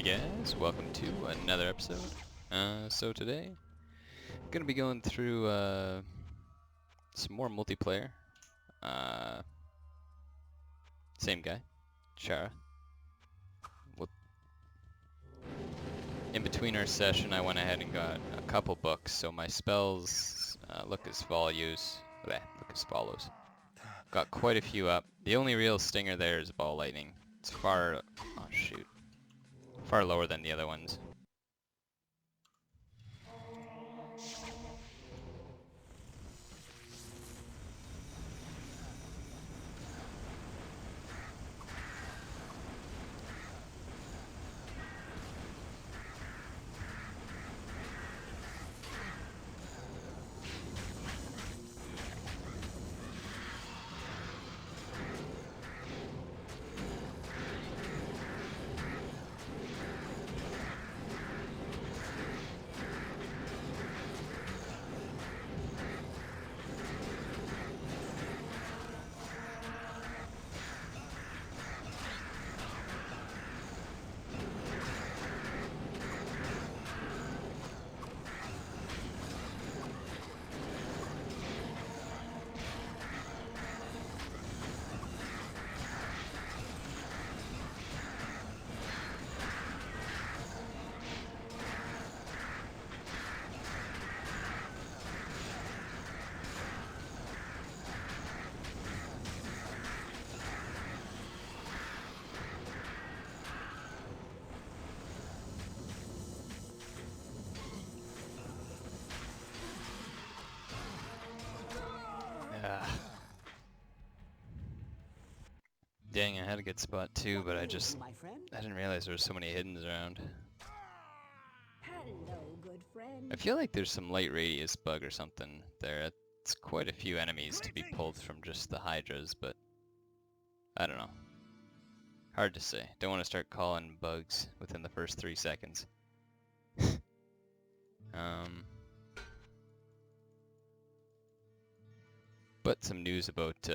guys, welcome to another episode. So today, I'm gonna be going through some more multiplayer. Same guy, Chara. In between our session, I went ahead and got a couple books, so my spells look as follows. Got quite a few up. The only real stinger there is ball lightning. It's far lower than the other ones. Dang, I had a good spot too, but I didn't realize there were so many hiddens around. Hello, good friend. I feel like there's some light radius bug or something there. It's quite a few enemies to be pulled from just the hydras, but I don't know. Hard to say. Don't want to start calling bugs within the first 3 seconds. But some news about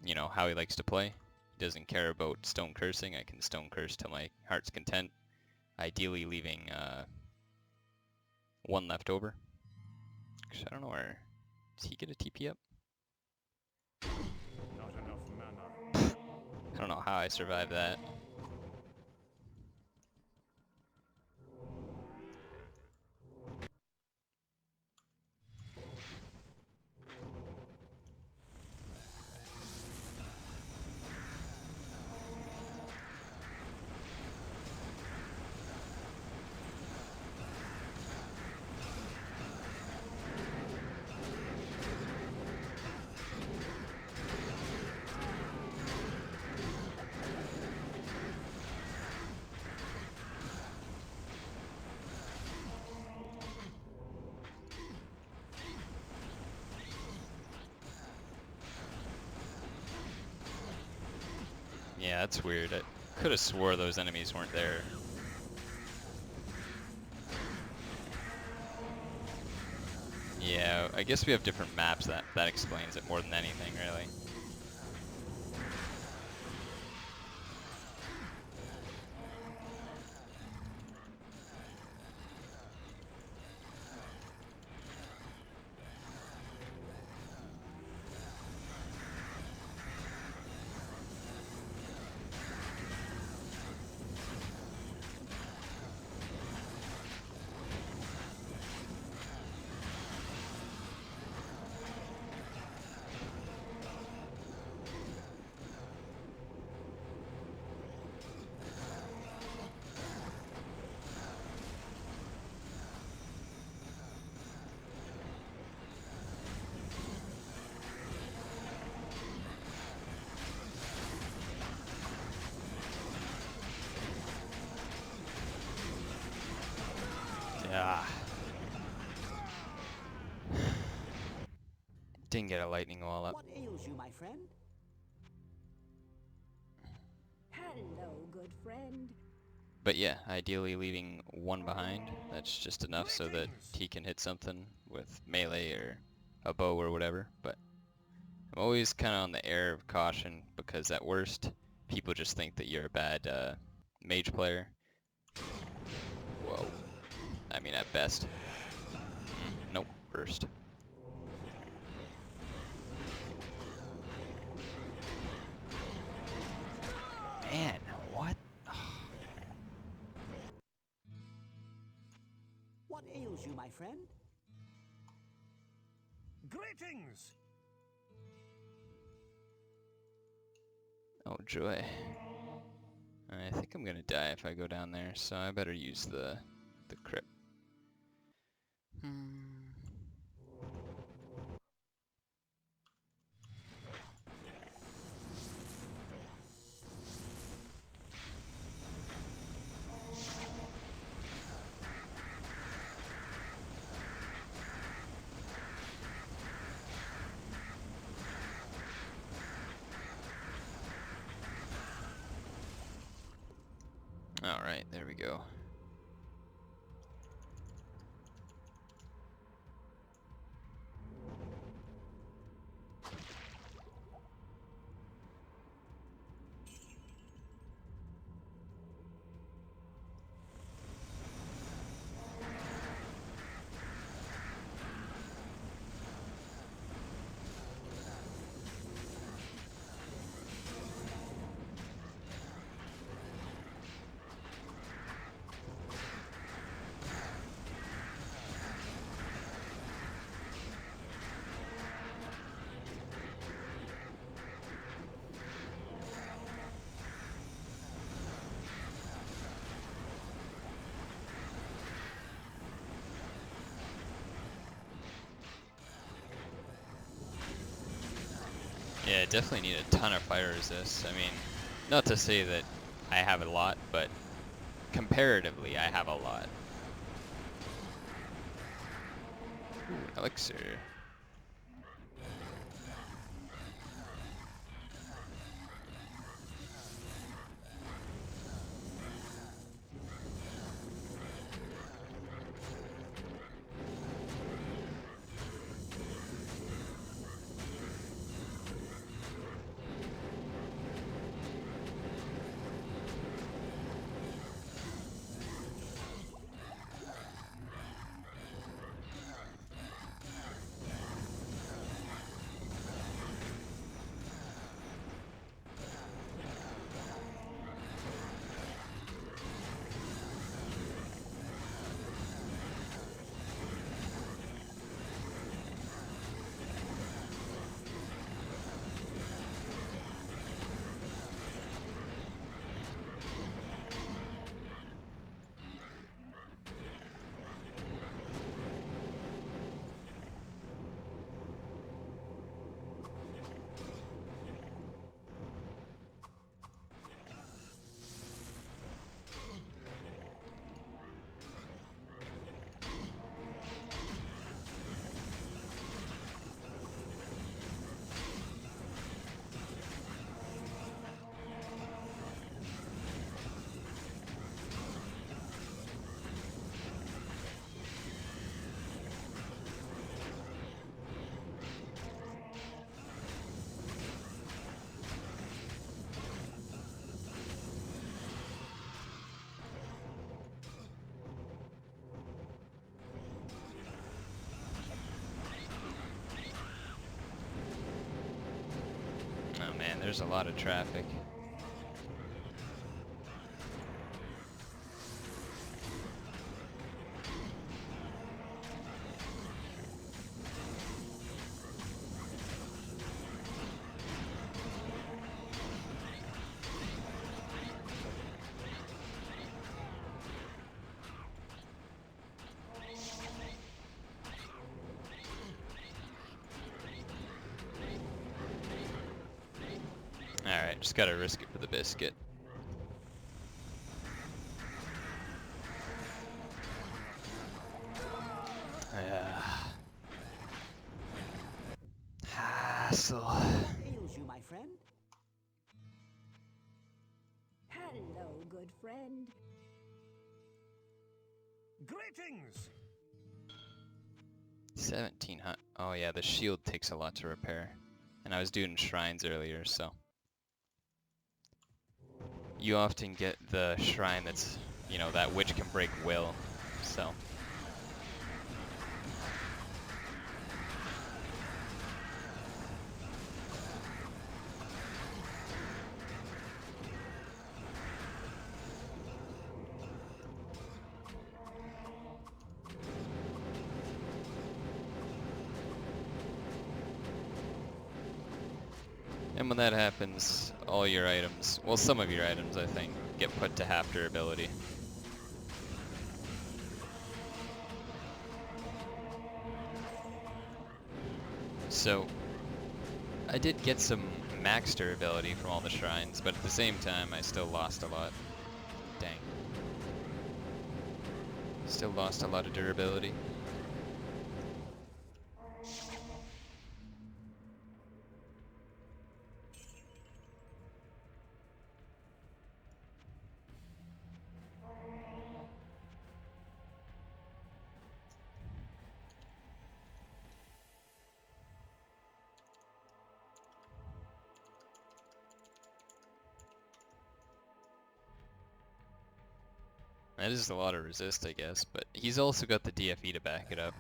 you know, how he likes to play. He doesn't care about stone cursing. I can stone curse to my heart's content. Ideally leaving one left over. Actually, I don't know where... Does he get a TP up? Not enough mana. I don't know how I survived that. Yeah, that's weird. I could have swore those enemies weren't there. Yeah, I guess we have different maps. That explains it more than anything, really. Ah. Didn't get a lightning wall up. What ails you, my friend? Hello, good friend. But yeah, ideally leaving one behind. That's just enough so that he can hit something with melee or a bow or whatever. But I'm always kind of on the air of caution because at worst, people just think that you're a bad mage player. Whoa. I mean, at best. Nope, burst. Man, what? What ails you, my friend? Greetings! Oh joy. I think I'm gonna die if I go down there, so I better use the crypt. Alright, there we go. Yeah, definitely need a ton of fire resist. I mean, not to say that I have a lot, but comparatively I have a lot. Ooh, elixir. Oh man, there's a lot of traffic. Alright, just gotta risk it for the biscuit. Hassle. What ails you, my friend? Hello, good friend. Greetings! 1700. Oh yeah, the shield takes a lot to repair. And I was doing shrines earlier, so. you often get the shrine that's, you know, that witch can break will, so. And when that happens, all your items, well, some of your items, I think, get put to half durability. So, I did get some max durability from all the shrines, but at the same time, I still lost a lot. Dang. Still lost a lot of durability. That is a lot of resist, I guess, but he's also got the DFE to back it up.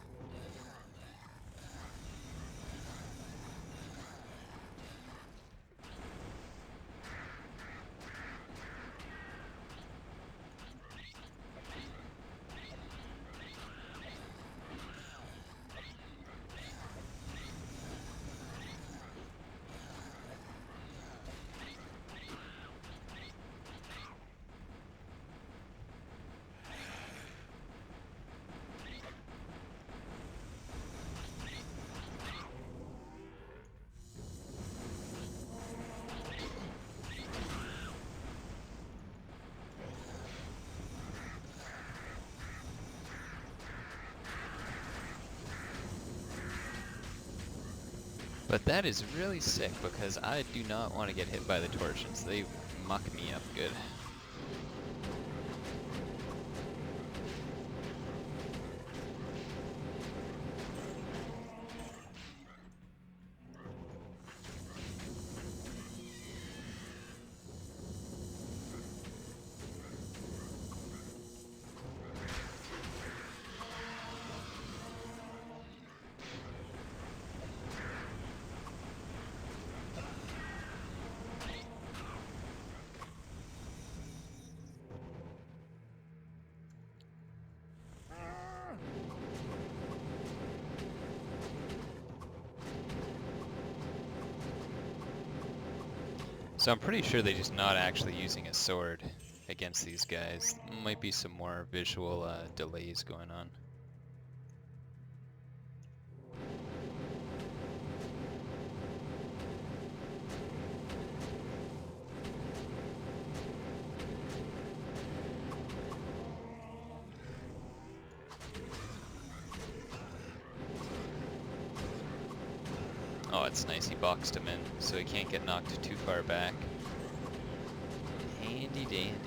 But that is really sick because I do not want to get hit by the torches. They muck me up good. So I'm pretty sure they're just not actually using a sword against these guys. Might be some more visual delays going on. Oh, it's nice. He boxed him in, so he can't get knocked too far back. Handy dandy.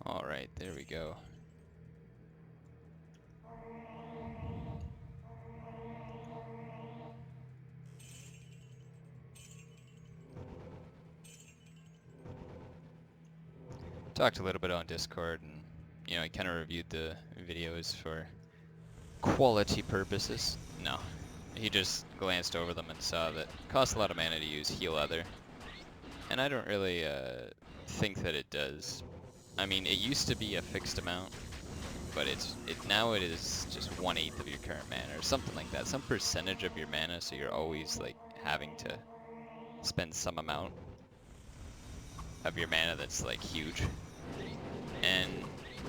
Alright, there we go. talked a little bit on Discord, and you know, I kind of reviewed the videos for quality purposes. No, he just glanced over them and saw that it costs a lot of mana to use Heal Other, and I don't really think that it does. I mean, it used to be a fixed amount, but now it is just 1/8 of your current mana or something like that, some percentage of your mana, so you're always like having to spend some amount of your mana that's like huge. And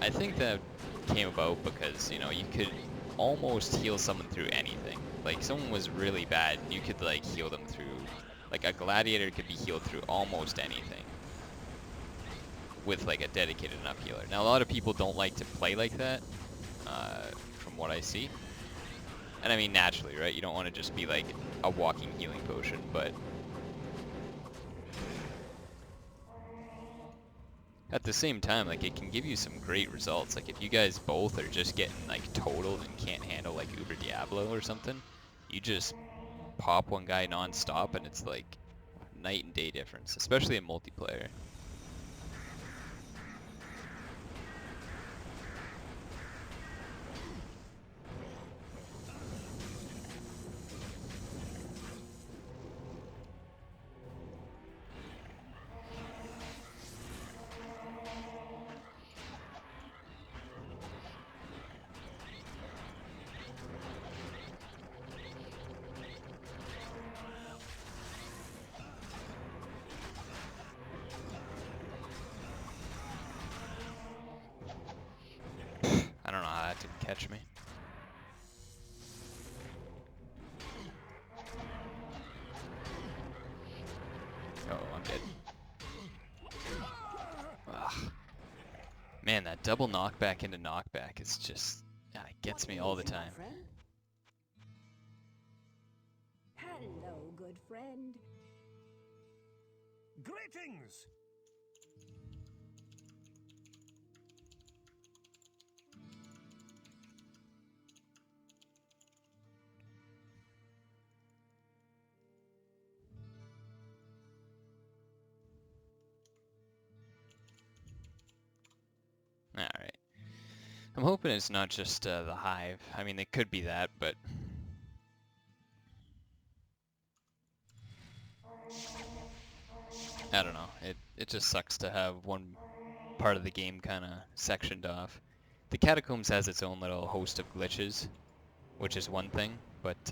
I think that came about because, you know, you could almost heal someone through anything. Like, someone was really bad, you could like heal them through, like a gladiator could be healed through almost anything with like a dedicated enough healer. Now a lot of people don't like to play like that, from what I see. And I mean, naturally, right? You don't want to just be like a walking healing potion, but at the same time, like, it can give you some great results. Like, if you guys both are just getting like totaled and can't handle like Uber Diablo or something, you just pop one guy non-stop and it's like night and day difference, especially in multiplayer. I don't know how that didn't catch me. Oh, I'm dead. Ugh. Man, that double knockback into knockback is just, it gets me all the time. Hello, good friend. Greetings! Alright. I'm hoping it's not just the hive. I mean, it could be that, but I don't know. It just sucks to have one part of the game kind of sectioned off. The Catacombs has its own little host of glitches, which is one thing, but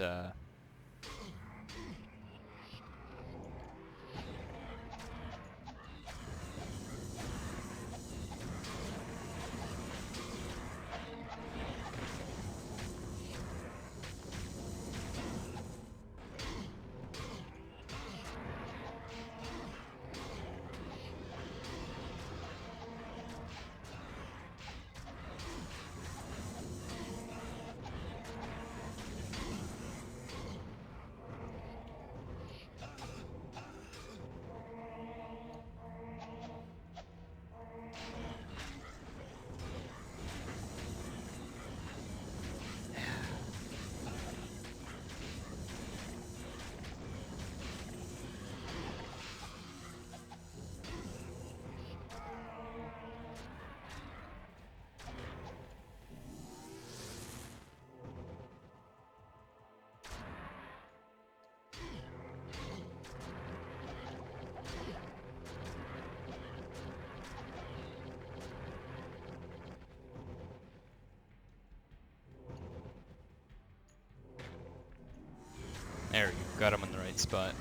there we go. Got him in the right spot.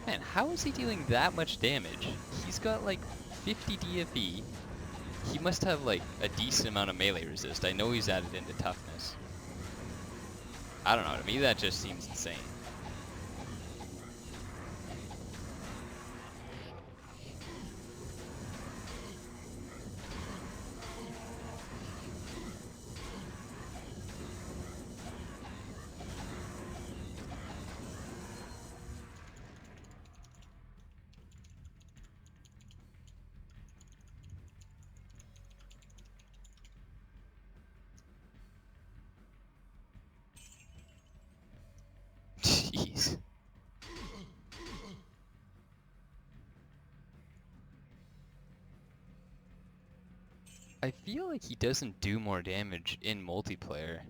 Man, how is he dealing that much damage? He's got like 50 DFE. He must have like a decent amount of melee resist. I know he's added into toughness. I don't know, to me that just seems insane. I feel like he doesn't do more damage in multiplayer.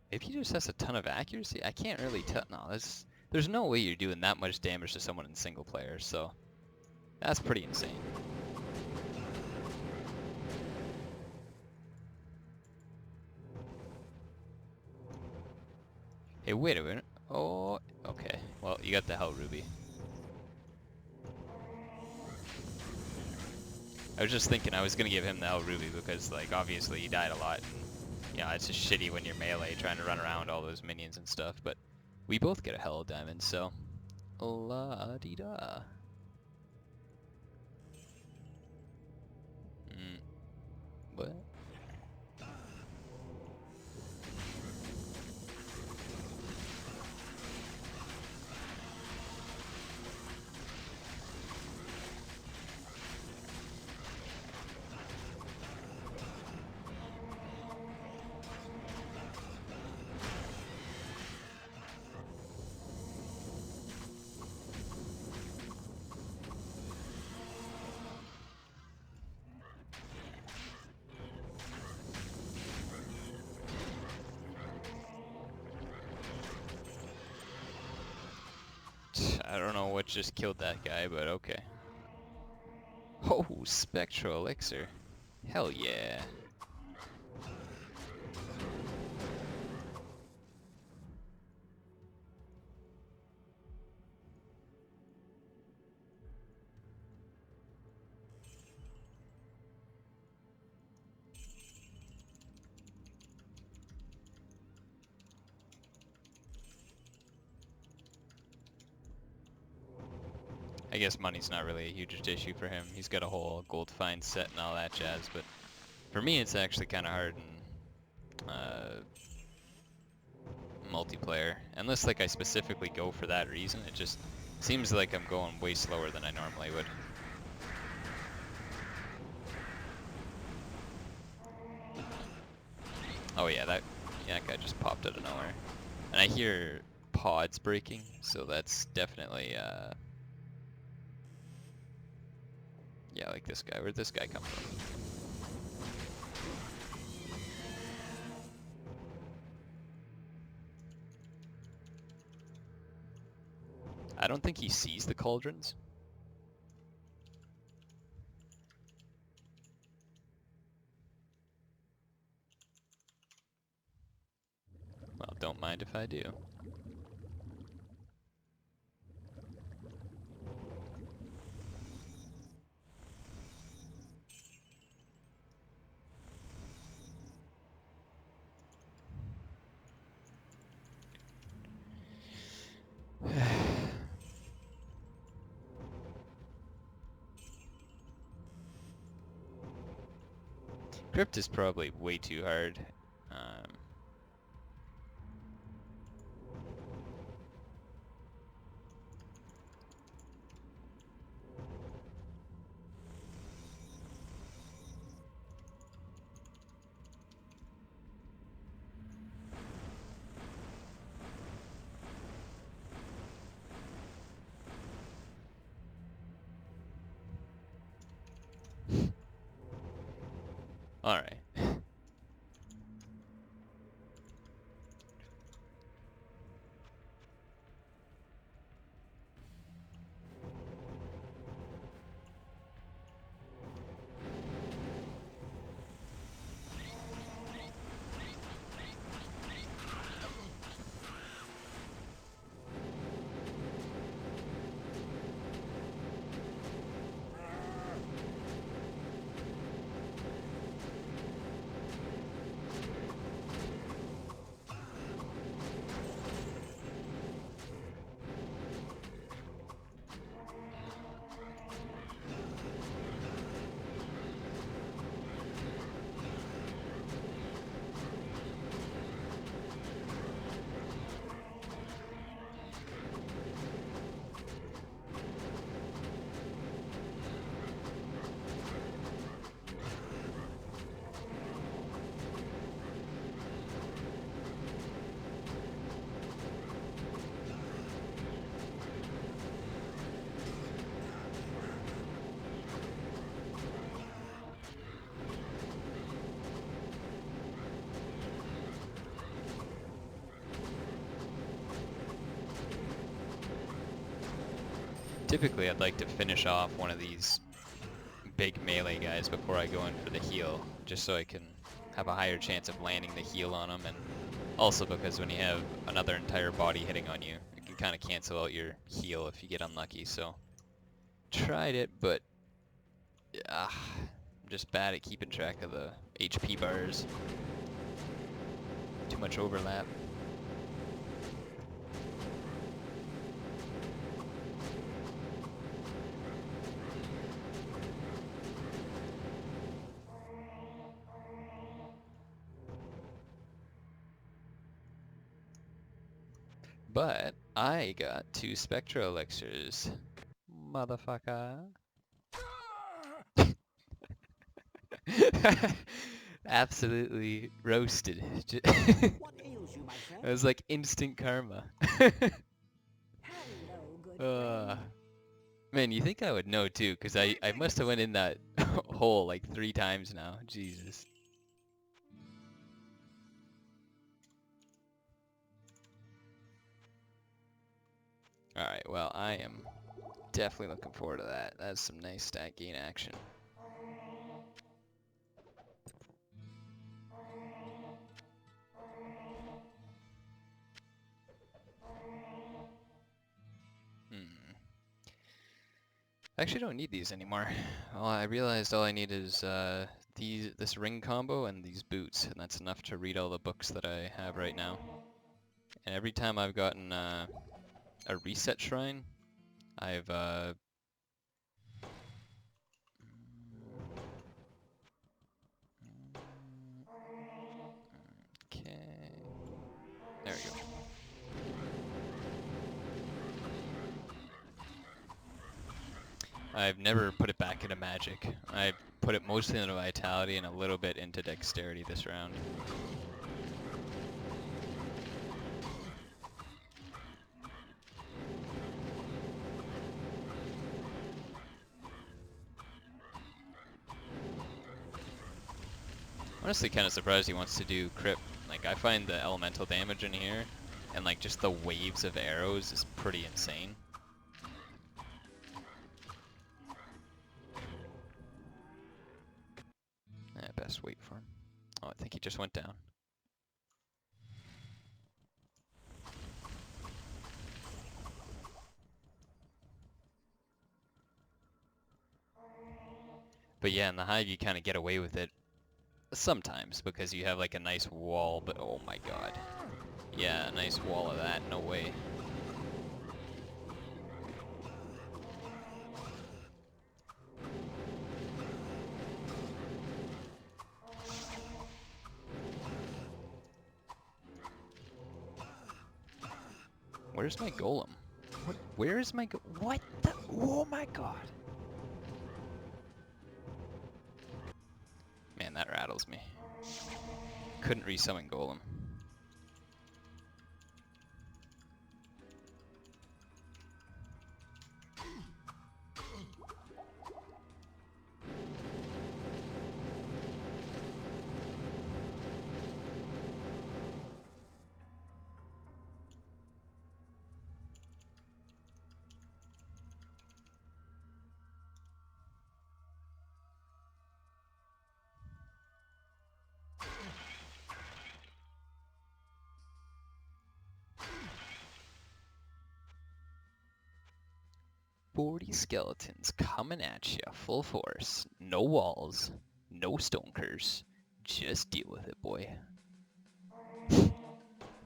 Maybe he just has a ton of accuracy? I can't really tell. No, there's no way you're doing that much damage to someone in single player, so that's pretty insane. Hey, wait a minute. Oh, okay. Well, you got the Hell Ruby. I was just thinking I was gonna give him the Hell Ruby because, like, obviously he died a lot. And, you know, it's just shitty when you're melee trying to run around all those minions and stuff. But we both get a Hell Diamond, so la-di-da. What? I don't know what just killed that guy, but okay. Oh, Spectral Elixir. Hell yeah. I guess money's not really a huge issue for him. He's got a whole gold find set and all that jazz, but for me it's actually kind of hard in multiplayer. Unless like I specifically go for that reason, it just seems like I'm going way slower than I normally would. Oh yeah, that guy just popped out of nowhere. And I hear pods breaking, so that's definitely yeah, like this guy. Where'd this guy come from? I don't think he sees the cauldrons. Well, don't mind if I do. Crypt is probably way too hard. Alright. Typically, I'd like to finish off one of these big melee guys before I go in for the heal, just so I can have a higher chance of landing the heal on them, and also because when you have another entire body hitting on you, it can kind of cancel out your heal if you get unlucky. So, tried it, but I'm just bad at keeping track of the HP bars. Too much overlap. But I got 2 Spectral Elixirs. Motherfucker. Absolutely roasted. What ails you, my friend? It was like instant karma. Hello, good friend. Man, you think I would know too, because I must have went in that hole like 3 times now. Jesus. Alright, well, I am definitely looking forward to that. That's some nice stat gain action. I actually don't need these anymore. Well, I realized all I need is this ring combo and these boots, and that's enough to read all the books that I have right now. And every time I've gotten a reset shrine, I've okay. There we go. I've never put it back into magic. I put it mostly into vitality and a little bit into dexterity this round. Honestly, kind of surprised he wants to do crit. Like, I find the elemental damage in here and like just the waves of arrows is pretty insane. Best wait for him. Oh, I think he just went down. But yeah, in the hive you kind of get away with it sometimes because you have like a nice wall, but oh my god. Yeah, a nice wall of that, no way. Where's my golem? What? Where is my what the? Oh my god. Man, that rattles me. Couldn't resummon golem. "40 skeletons coming at you, full force. No walls, no stonkers. Just deal with it, boy."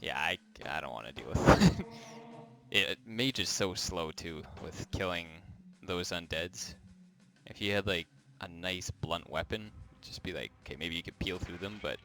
Yeah, I don't want to deal with it. Mage is so slow too with killing those undeads. If you had like a nice blunt weapon, just be like, okay, maybe you could peel through them, but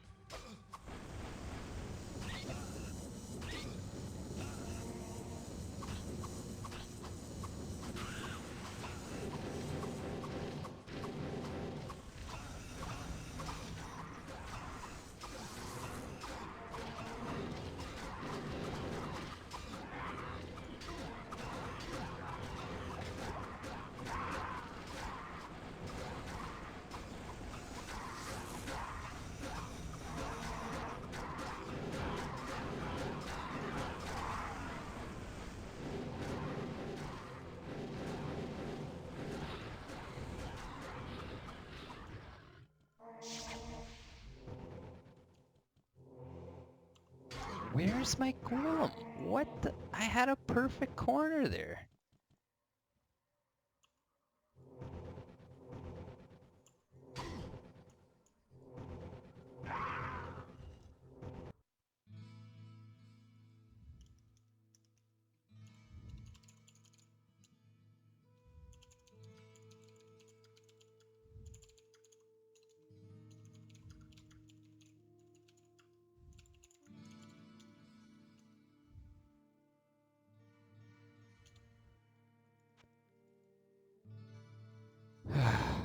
Where's my golem? What the? I had a perfect corner there.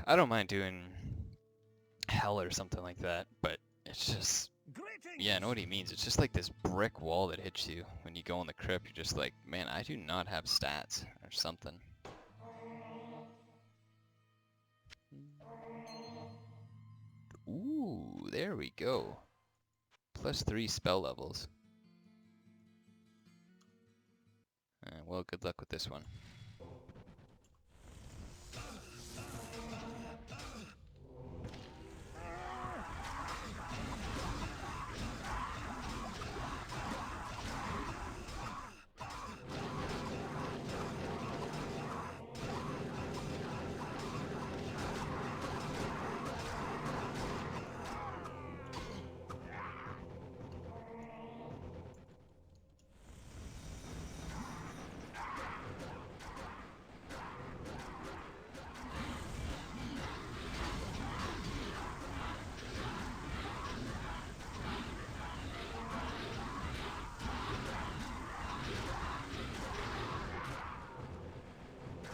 I don't mind doing hell or something like that, but it's just, Greetings. yeah, I know what he means. It's just like this brick wall that hits you when you go in the crypt. You're just like, man, I do not have stats or something. Ooh, there we go. +3 spell levels. Well, good luck with this one.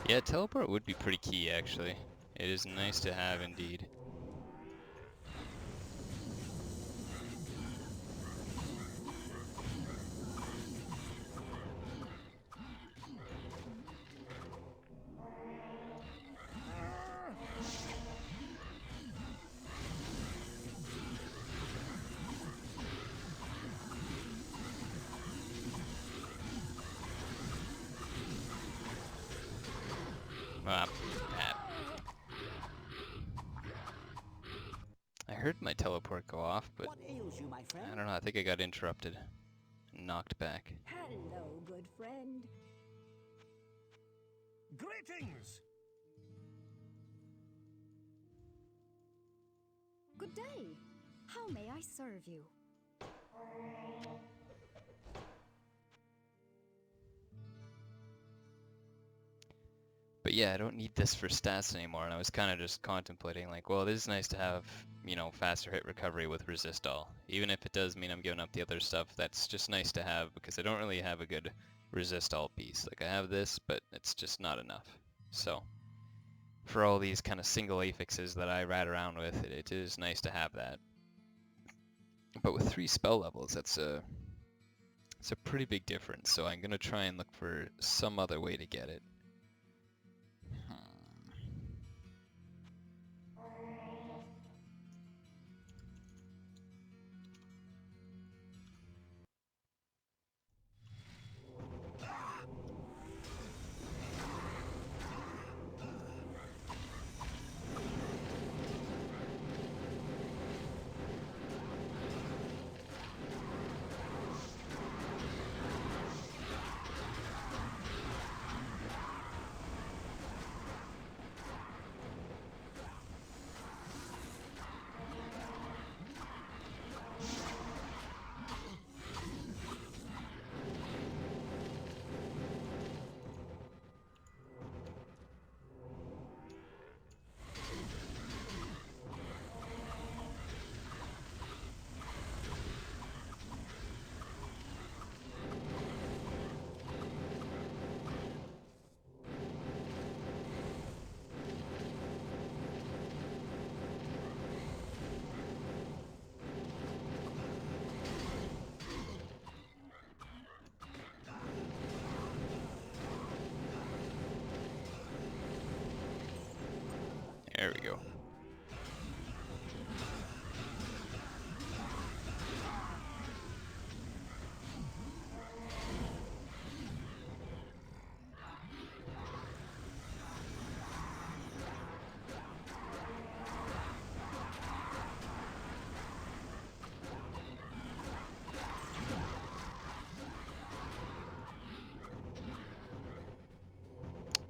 Yeah, teleport would be pretty key, actually. It is nice to have, indeed. Ah, I heard my teleport go off, but What ails you, my friend? I don't know, I think I got interrupted. Knocked back. Hello, good friend. Greetings. Good day. How may I serve you? But yeah, I don't need this for stats anymore, and I was kind of just contemplating, like, well, this is nice to have, you know, faster hit recovery with resist all. Even if it does mean I'm giving up the other stuff, that's just nice to have, because I don't really have a good resist all piece. Like, I have this, but it's just not enough. So, for all these kind of single affixes that I ride around with, it is nice to have that. But with 3 spell levels, it's a pretty big difference, so I'm going to try and look for some other way to get it.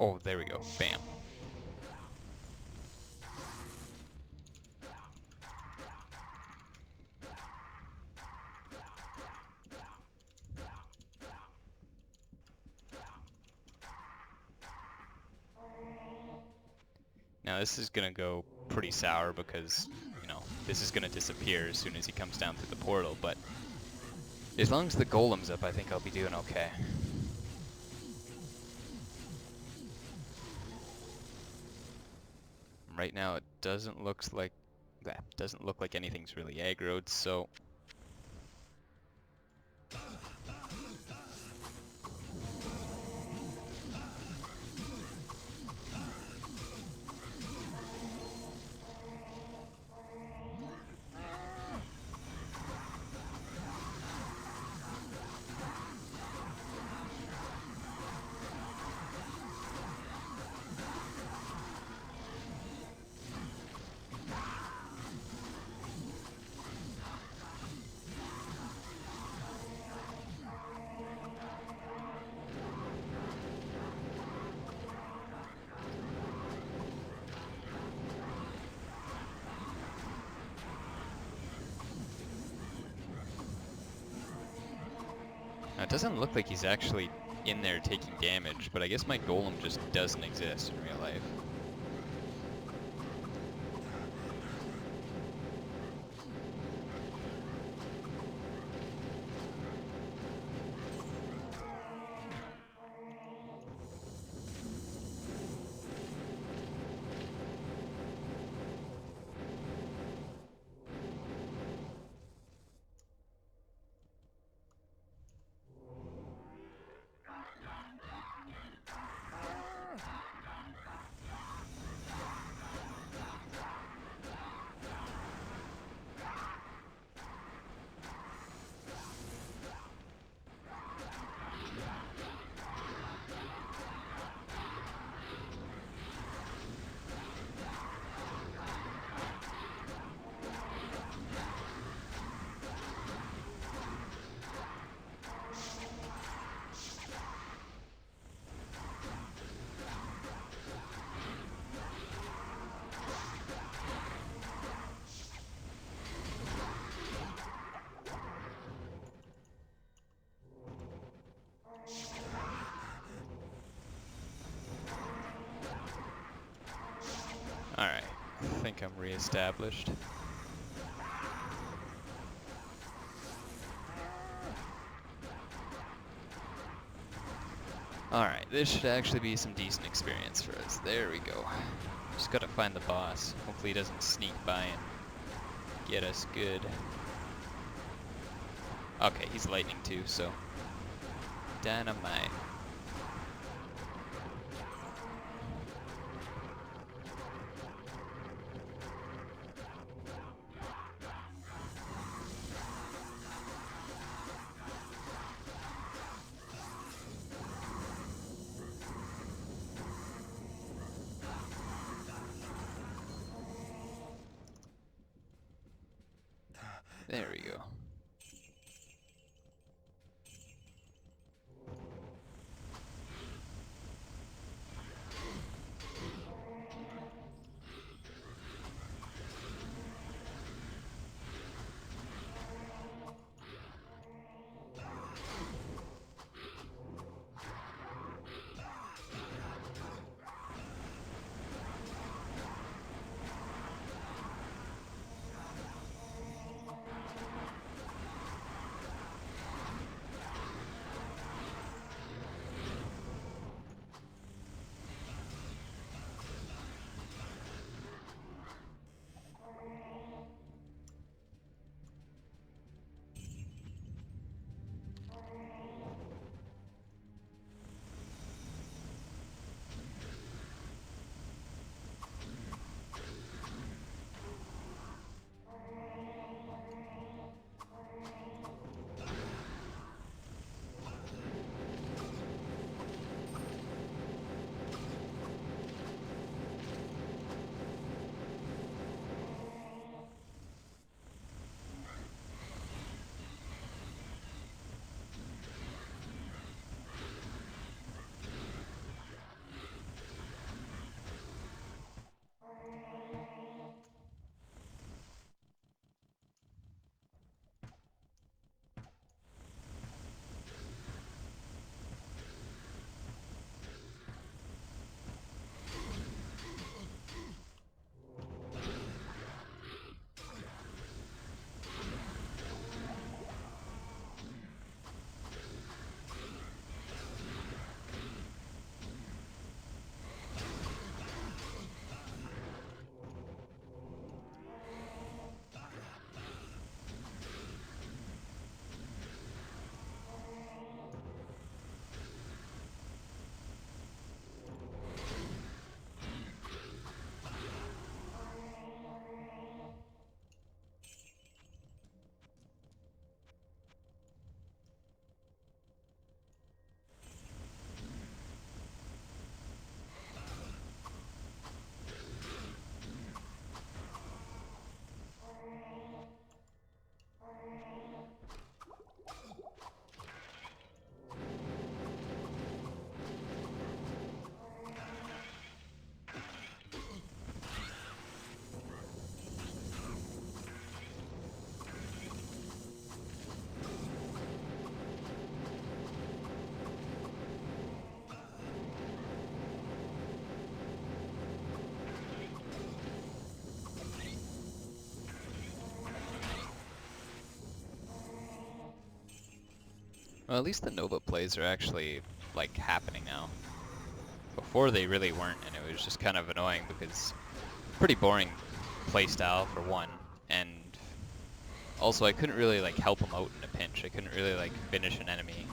Oh, there we go. Bam. Now this is gonna go pretty sour because, you know, this is gonna disappear as soon as he comes down through the portal, but as long as the golem's up, I think I'll be doing okay. Right now it doesn't look like anything's really aggroed, so now, it doesn't look like he's actually in there taking damage, but I guess my golem just doesn't exist in real life. Alright, I think I'm re-established. Alright, this should actually be some decent experience for us. There we go. Just gotta find the boss. Hopefully he doesn't sneak by and get us good. Okay, he's lightning too, so dynamite. There we go. Well, at least the Nova plays are actually, like, happening now. Before they really weren't, and it was just kind of annoying because pretty boring playstyle for one, and also I couldn't really, like, help them out in a pinch. I couldn't really, like, finish an enemy,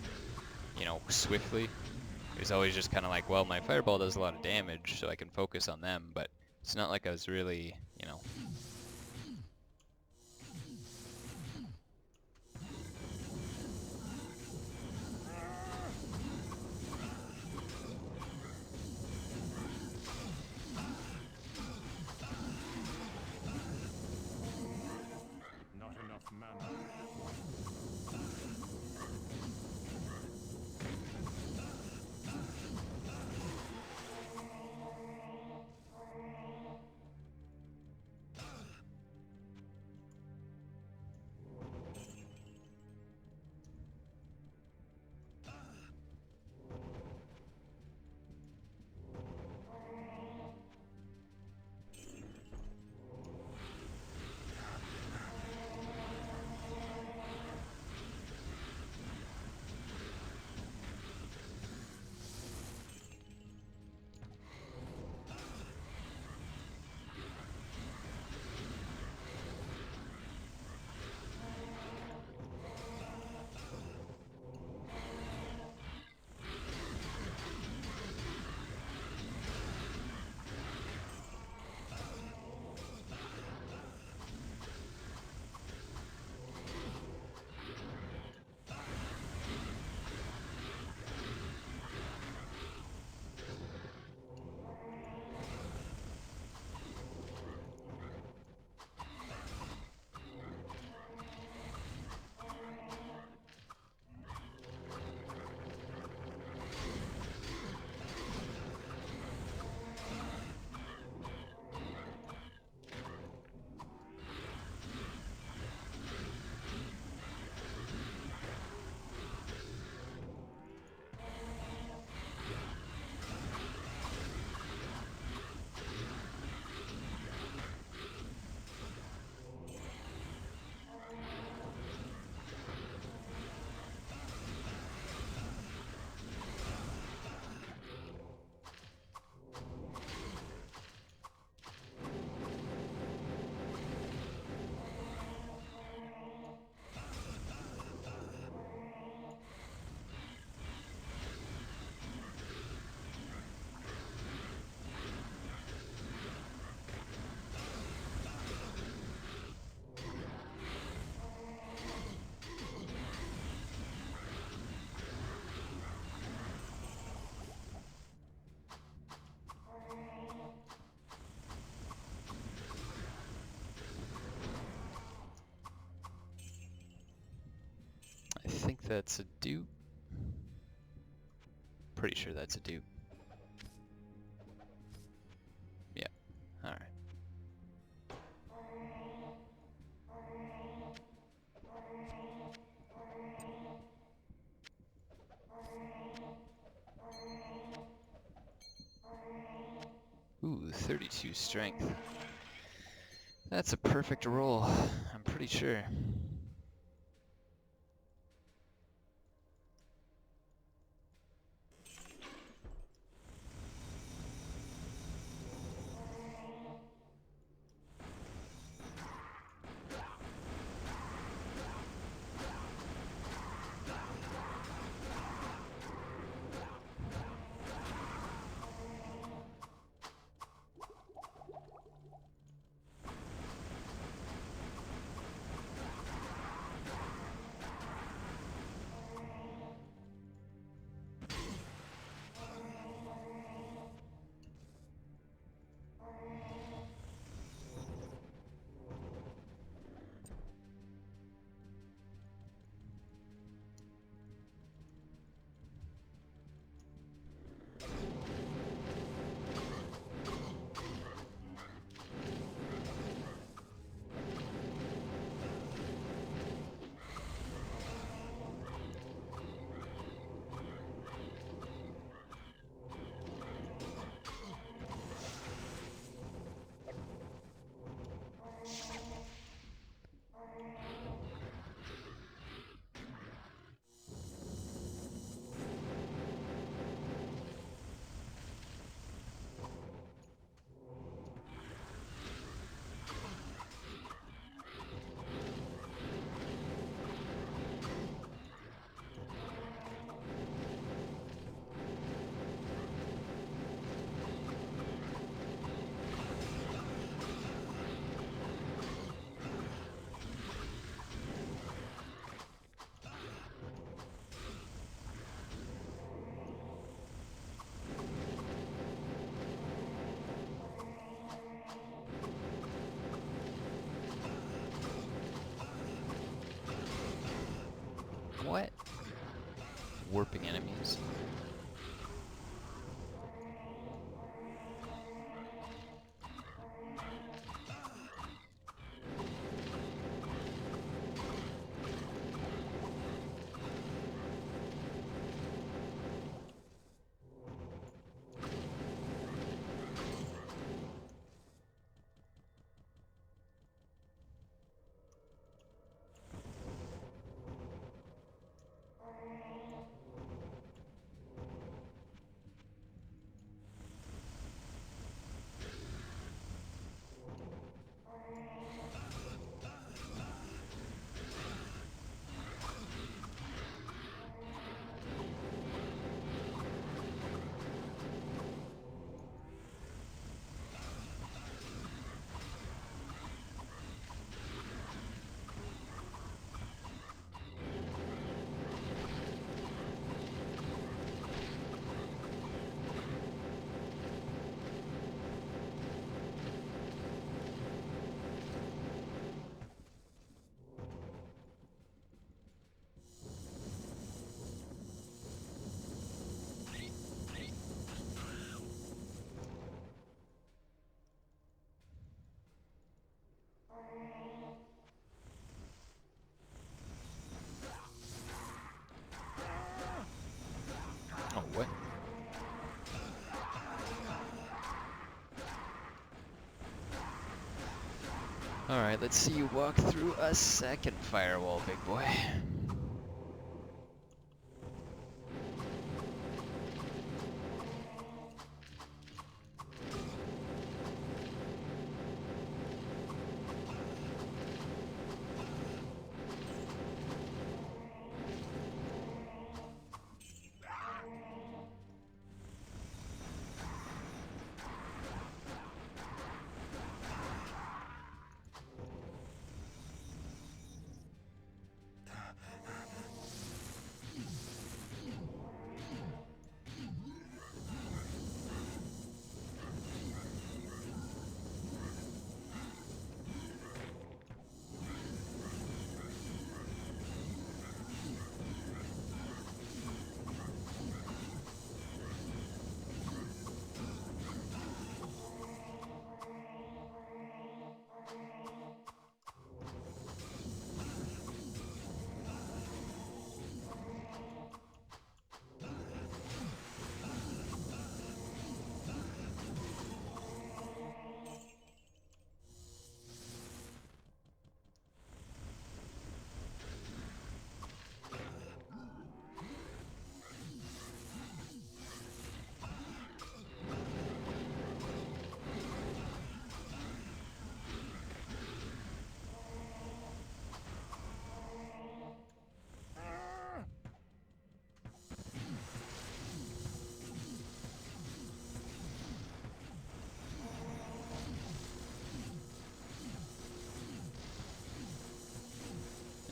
you know, swiftly. It was always just kind of like, well, my fireball does a lot of damage, so I can focus on them, but it's not like I was really, you know... Not enough mana. I think that's a dupe. Pretty sure that's a dupe. Yeah, alright. Ooh, 32 strength. That's a perfect roll, I'm pretty sure. warping enemies. Oh, what? Alright, let's see you walk through a second firewall, big boy.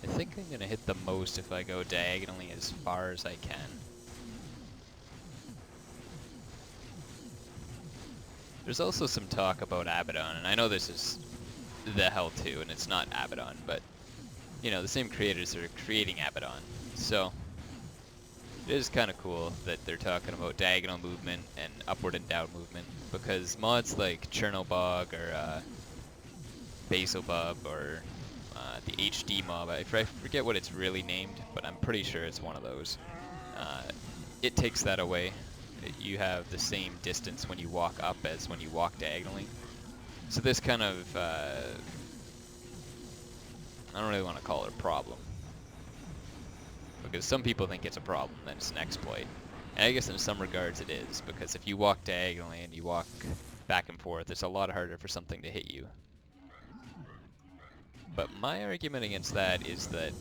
I think I'm gonna hit the most if I go diagonally as far as I can. There's also some talk about Abaddon, and I know this is the Hell 2 and it's not Abaddon, but you know, the same creators are creating Abaddon. So it is kind of cool that they're talking about diagonal movement and upward and down movement, because mods like Chernobog or Basilbub or the HD mob, I forget what it's really named, but I'm pretty sure it's one of those. It takes that away. You have the same distance when you walk up as when you walk diagonally. So this kind of, I don't really want to call it a problem, because some people think it's a problem, that it's an exploit. And I guess in some regards it is, because if you walk diagonally and you walk back and forth, it's a lot harder for something to hit you. But my argument against that is that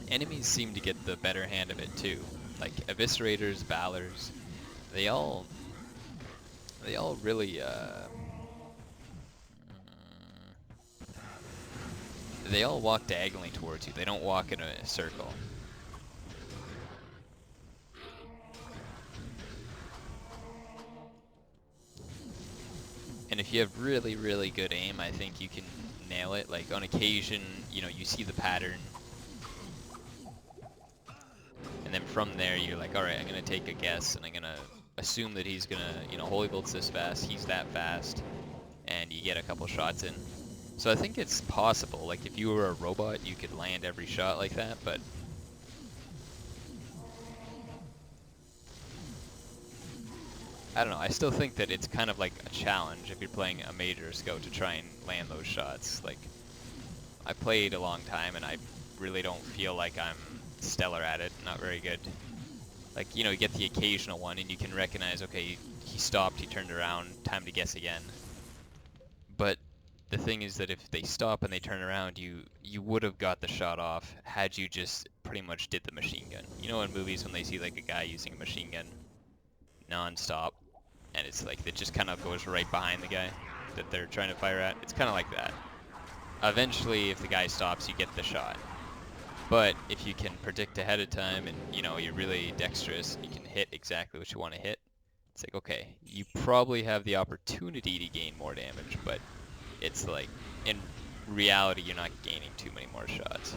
enemies seem to get the better hand of it too. Like Eviscerators, Valors, they all really, they all walk diagonally towards you. They don't walk in a circle. And if you have really, really good aim, I think you can nail it. Like on occasion, you know, you see the pattern from there you're like, alright, I'm gonna take a guess and I'm gonna assume that he's gonna, you know, holy bolts this fast, he's that fast, and you get a couple shots in. So I think it's possible, like if you were a robot you could land every shot like that, but I don't know, I still think that it's kind of like a challenge if you're playing a mage or a scout to try and land those shots. Like, I played a long time and I really don't feel like I'm stellar at it, not very good. Like, you know, you get the occasional one and you can recognize, okay, he stopped, he turned around, time to guess again. But the thing is that if they stop and they turn around, you would have got the shot off had you just pretty much did the machine gun. You know in movies when they see like a guy using a machine gun non-stop, and it's like it just kind of goes right behind the guy that they're trying to fire at. It's kind of like that. Eventually, if the guy stops, you get the shot. But if you can predict ahead of time and, you know, you're really dexterous, you can hit exactly what you want to hit, it's like, okay, you probably have the opportunity to gain more damage, but it's like, in reality, you're not gaining too many more shots.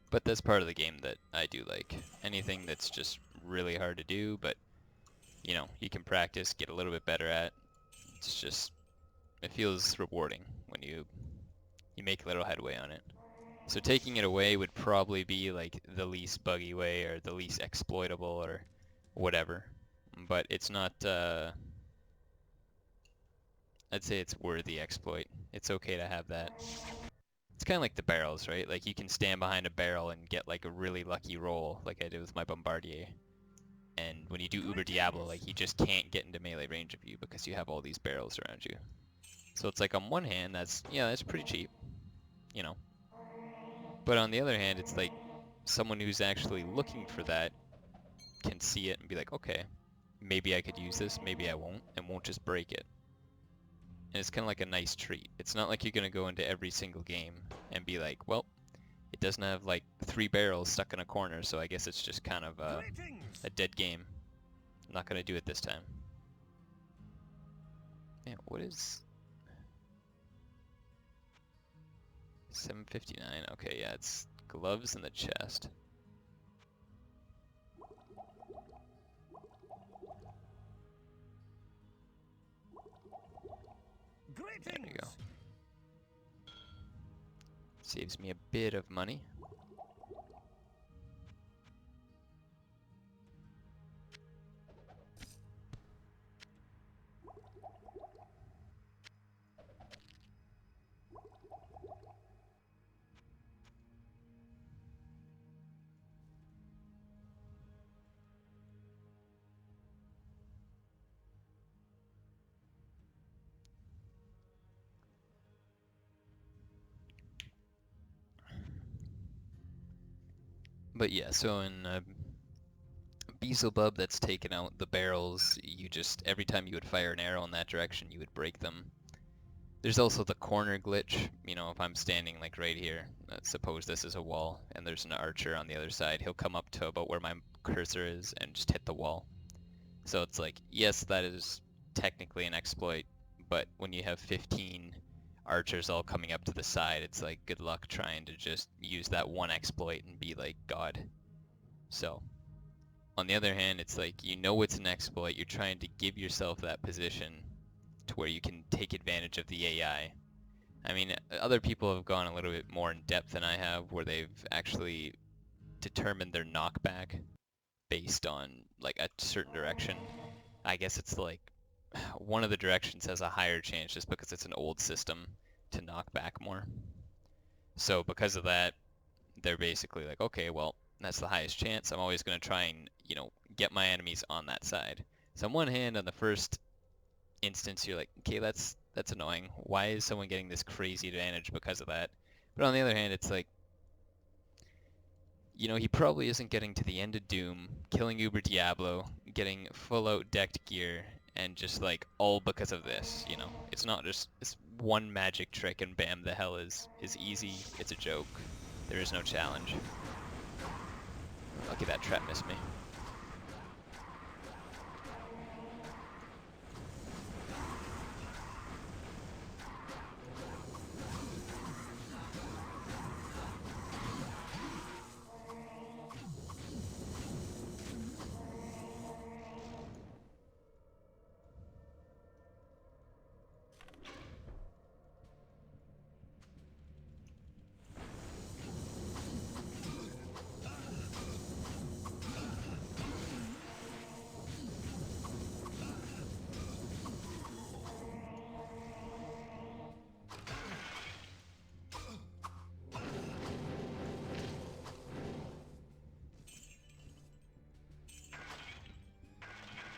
But that's part of the game that I do like. Anything that's just really hard to do, but, you know, you can practice, get a little bit better at. It's just, it feels rewarding when you make a little headway on it. So taking it away would probably be like the least buggy way or the least exploitable or whatever. But it's not, I'd say it's worthy exploit. It's okay to have that. It's kind of like the barrels, right? Like you can stand behind a barrel and get like a really lucky roll, like I did with my Bombardier. And when you do Uber Diablo, like he just can't get into melee range of you because you have all these barrels around you. So it's like on one hand, that's, yeah, that's pretty cheap, you know. But on the other hand, it's like someone who's actually looking for that can see it and be like, okay, maybe I could use this, maybe I won't, and won't just break it. And it's kind of like a nice treat. It's not like you're going to go into every single game and be like, well, it doesn't have like 3 barrels stuck in a corner, so I guess it's just kind of a dead game. I'm not going to do it this time. Man, what is... 759, okay, yeah, it's gloves in the chest. There we go. Saves me a bit of money. But yeah, so in Beelzebub, that's taken out the barrels. You just, every time you would fire an arrow in that direction, you would break them. There's also the corner glitch. You know, if I'm standing like right here, suppose this is a wall, and there's an archer on the other side, he'll come up to about where my cursor is and just hit the wall. So it's like, yes, that is technically an exploit, but when you have 15 archers all coming up to the side, it's like, good luck trying to just use that one exploit and be like God. So, on the other hand, it's like, you know it's an exploit, you're trying to give yourself that position to where you can take advantage of the AI. I mean, other people have gone a little bit more in depth than I have, where they've actually determined their knockback based on like a certain direction. I guess it's like one of the directions has a higher chance just because it's an old system to knock back more. So because of that, they're basically like, okay, well, that's the highest chance. I'm always going to try and, you know, get my enemies on that side. So on one hand, on the first instance, you're like, okay, that's annoying. Why is someone getting this crazy advantage because of that? But on the other hand, it's like, you know, he probably isn't getting to the end of Doom, killing Uber Diablo, getting full out decked gear, and just like all because of this, you know. It's not just this one magic trick and bam, the hell is easy. It's a joke. There is no challenge. Lucky that trap missed me.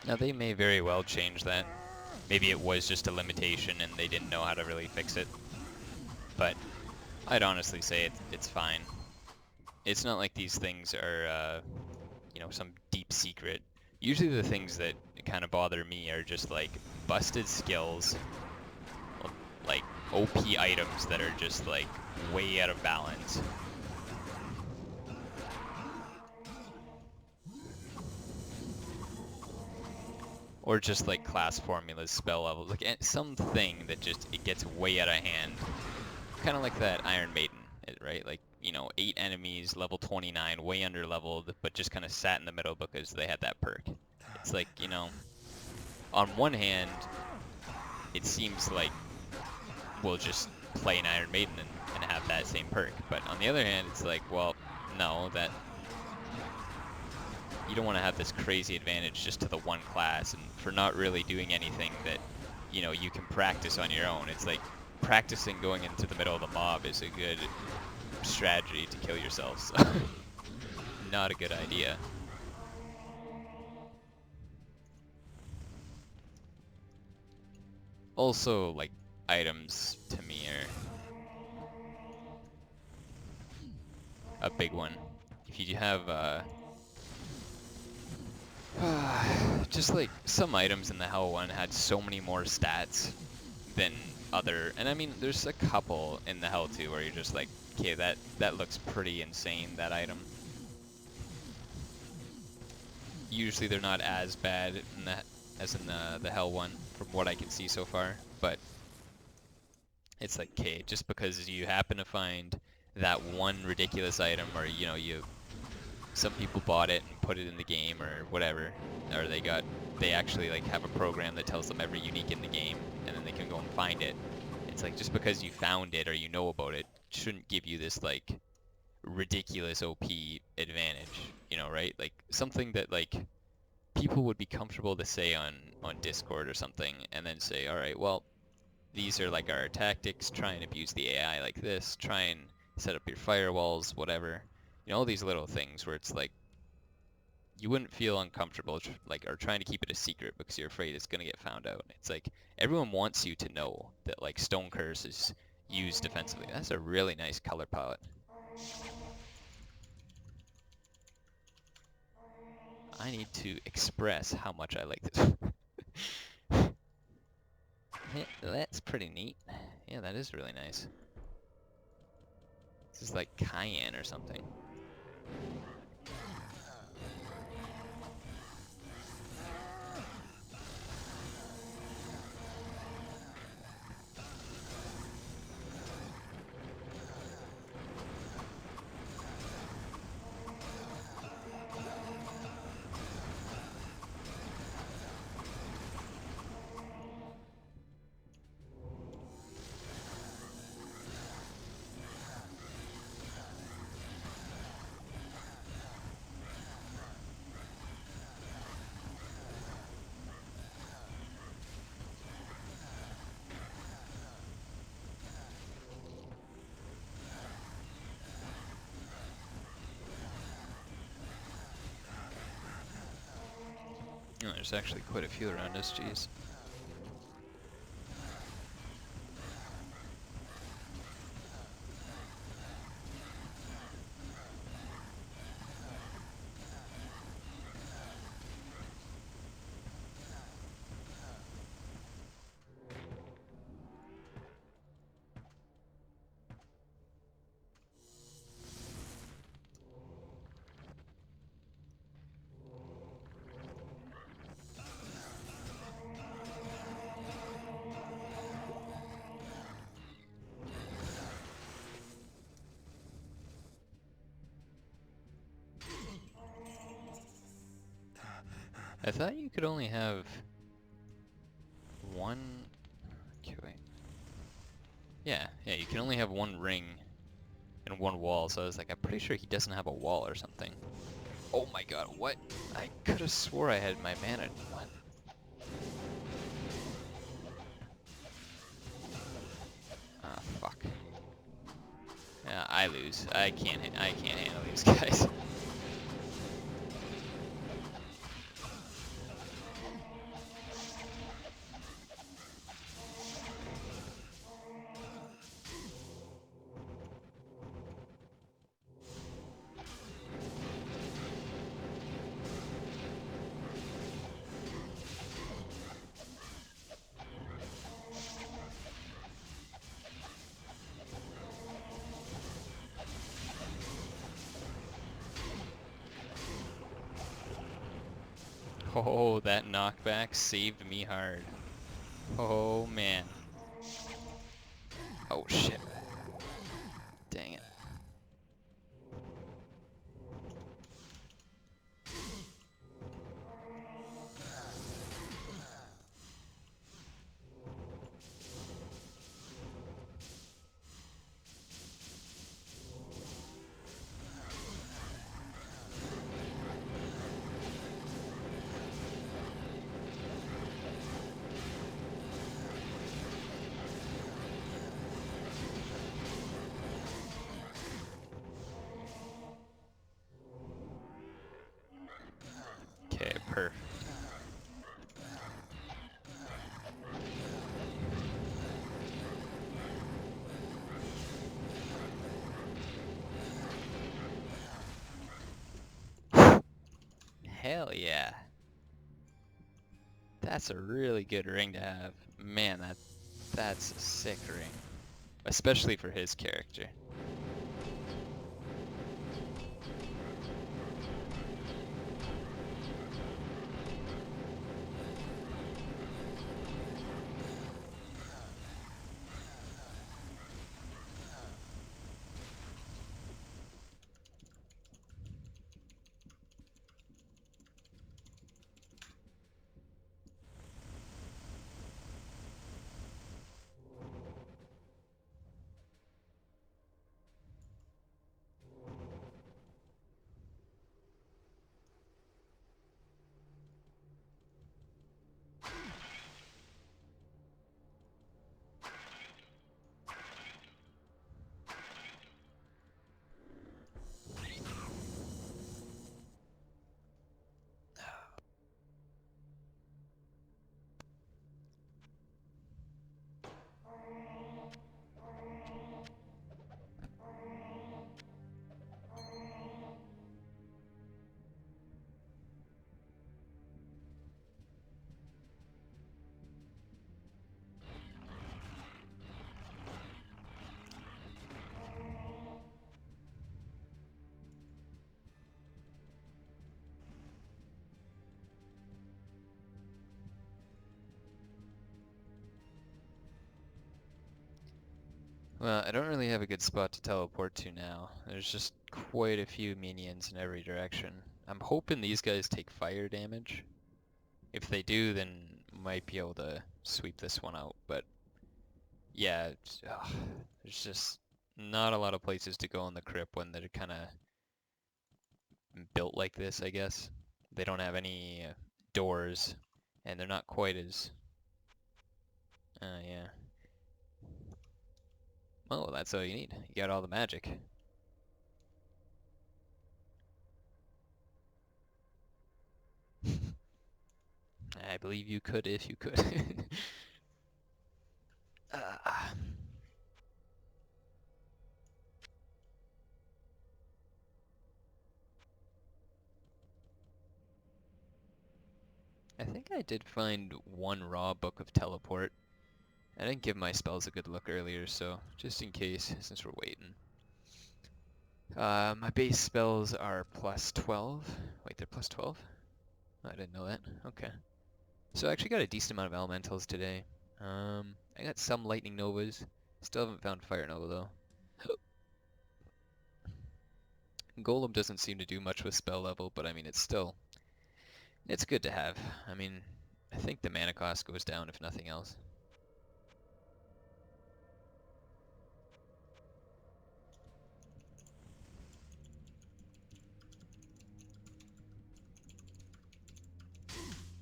Now they may very well change that. Maybe it was just a limitation and they didn't know how to really fix it. But I'd honestly say it's fine. It's not like these things are, you know, some deep secret. Usually the things that kind of bother me are just like busted skills, like OP items that are just like way out of balance. Or just like class formulas, spell levels, like something that just, it gets way out of hand. Kind of like that Iron Maiden, right? Like, you know, 8 enemies, level 29, way under leveled, but just kind of sat in the middle because they had that perk. It's like, you know, on one hand, it seems like we'll just play an Iron Maiden and have that same perk. But on the other hand, it's like, well, no, that you don't want to have this crazy advantage just to the one class and for not really doing anything that, you know, you can practice on your own. It's like practicing going into the middle of the mob is a good strategy to kill yourself. So not a good idea. Also, like, items to me are a big one. If you have just like some items in the Hell one had so many more stats than other, and I mean there's a couple in the Hell 2 where you're just like, okay, that looks pretty insane, that item. Usually they're not as bad in as in the Hell one from what I can see so far, but it's like, okay, just because you happen to find that one ridiculous item, or you know, some people bought it and put it in the game or whatever, or they actually like have a program that tells them every unique in the game and then they can go and find it. It's like, just because you found it or you know about it shouldn't give you this like ridiculous OP advantage, you know, right? Like something that like people would be comfortable to say on Discord or something, and then say, all right, well, these are like our tactics, try and abuse the AI like this, try and set up your firewalls, whatever. You know, all these little things where it's like, you wouldn't feel uncomfortable like, or trying to keep it a secret because you're afraid it's going to get found out. It's like, everyone wants you to know that like Stone Curse is used defensively. That's a really nice color palette. I need to express how much I like this. Yeah, that's pretty neat. Yeah, that is really nice. This is like cayenne or something. Oh, there's actually quite a few around us, jeez. I thought you could only have one... Okay, wait. Yeah, you can only have one ring and one wall, so I was like, I'm pretty sure he doesn't have a wall or something. Oh my god, what? I could have swore I had my mana. What? Ah, fuck. Yeah, I lose. I can't handle these guys. Oh, that knockback saved me hard. Oh man. Oh shit. Dang it. Okay, perfect. Hell yeah. That's a really good ring to have. Man, that's a sick ring. Especially for his character. Well, I don't really have a good spot to teleport to now. There's just quite a few minions in every direction. I'm hoping these guys take fire damage. If they do, then might be able to sweep this one out, but yeah, there's just not a lot of places to go in the crypt when they're kind of built like this, I guess. They don't have any doors, and they're not quite as... yeah. Oh, that's all you need. You got all the magic. I believe you could if you could. uh, I think I did find one raw book of teleport. I didn't give my spells a good look earlier, so just in case, since we're waiting. My base spells are plus 12. Wait, they're plus 12? Oh, I didn't know that. Okay. So I actually got a decent amount of elementals today. I got some lightning novas. Still haven't found fire nova though. Golem doesn't seem to do much with spell level, but I mean it's still It's good to have. I mean, I think the mana cost goes down if nothing else.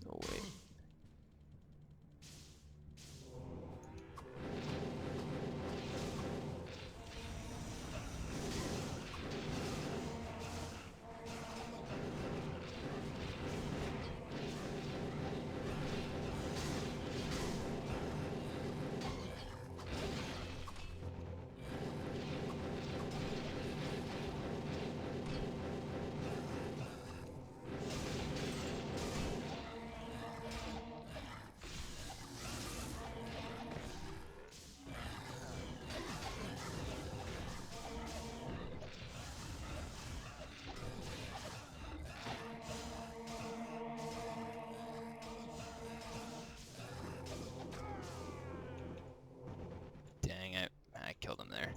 Oh wait. Dang, I killed him there.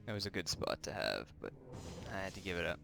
That was a good spot to have, but I had to give it up.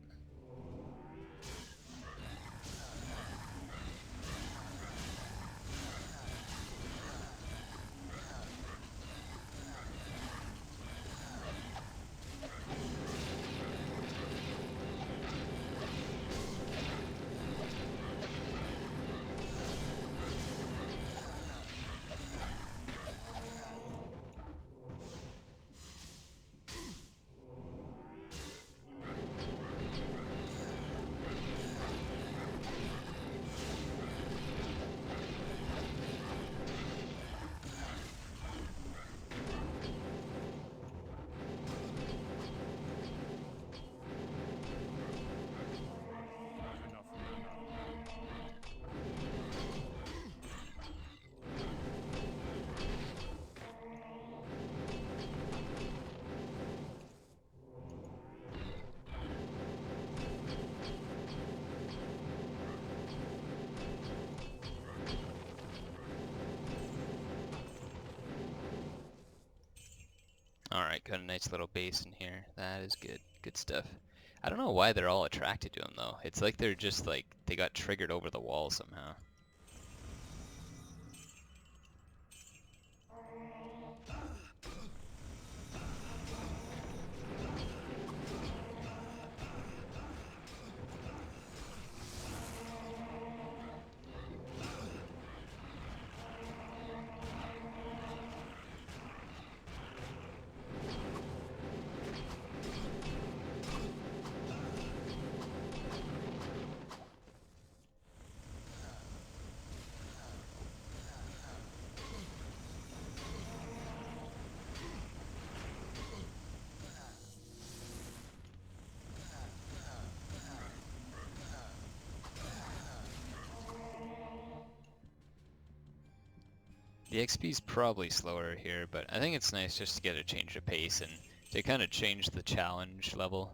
Not enough mana. Alright, got a nice little base in here. That is good. Good stuff. I don't know why they're all attracted to him though. It's like they're just like, they got triggered over the wall somehow. The XP is probably slower here, but I think it's nice just to get a change of pace and to kind of change the challenge level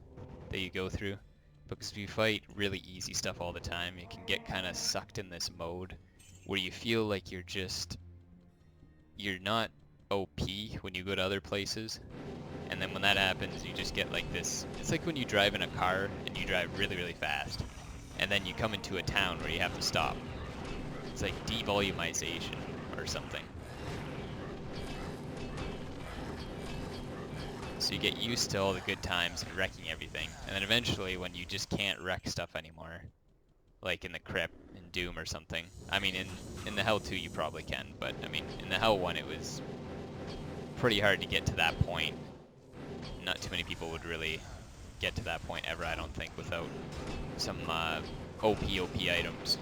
that you go through. Because if you fight really easy stuff all the time, you can get kind of sucked in this mode where you feel like you're not OP when you go to other places. And then when that happens, you just get like this, it's like when you drive in a car and you drive really, really fast. And then you come into a town where you have to stop. It's like devolumization or something. So you get used to all the good times and wrecking everything, and then eventually when you just can't wreck stuff anymore, like in the Crypt, in Doom or something. I mean in the Hell 2 you probably can, but I mean in the Hell 1 it was pretty hard to get to that point. Not too many people would really get to that point ever, I don't think, without some OP items.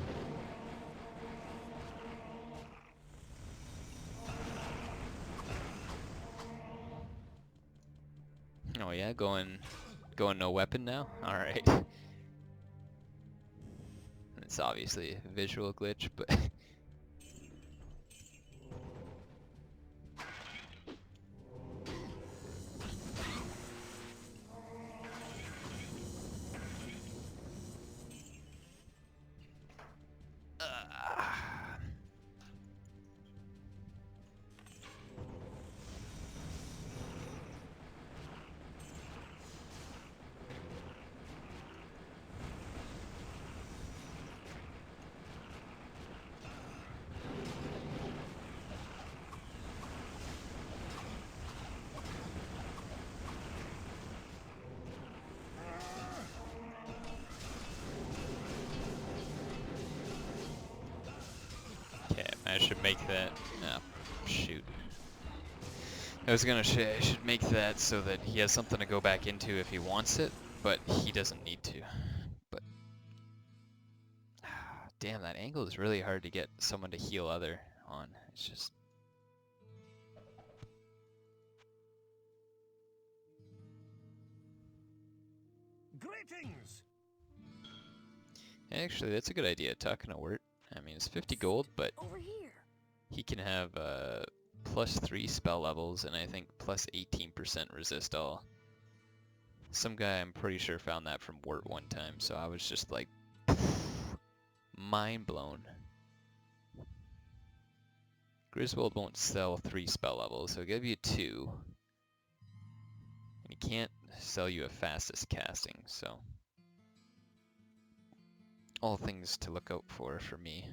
Oh yeah, going no weapon now? Alright. It's obviously a visual glitch, but I should make that. Ah, shoot. I was gonna say I should make that so that he has something to go back into if he wants it, but he doesn't need to. But damn, that angle is really hard to get someone to heal other on. It's just. Greetings! Actually, that's a good idea. Talking to Wirt. I mean, it's 50 gold, but Over here. he can have +3 spell levels and I think plus 18% resist all. Some guy I'm pretty sure found that from Wirt one time, so I was just like mind blown. Griswold won't sell 3 spell levels, he'll give you 2. And he can't sell you a fastest casting, so all things to look out for me.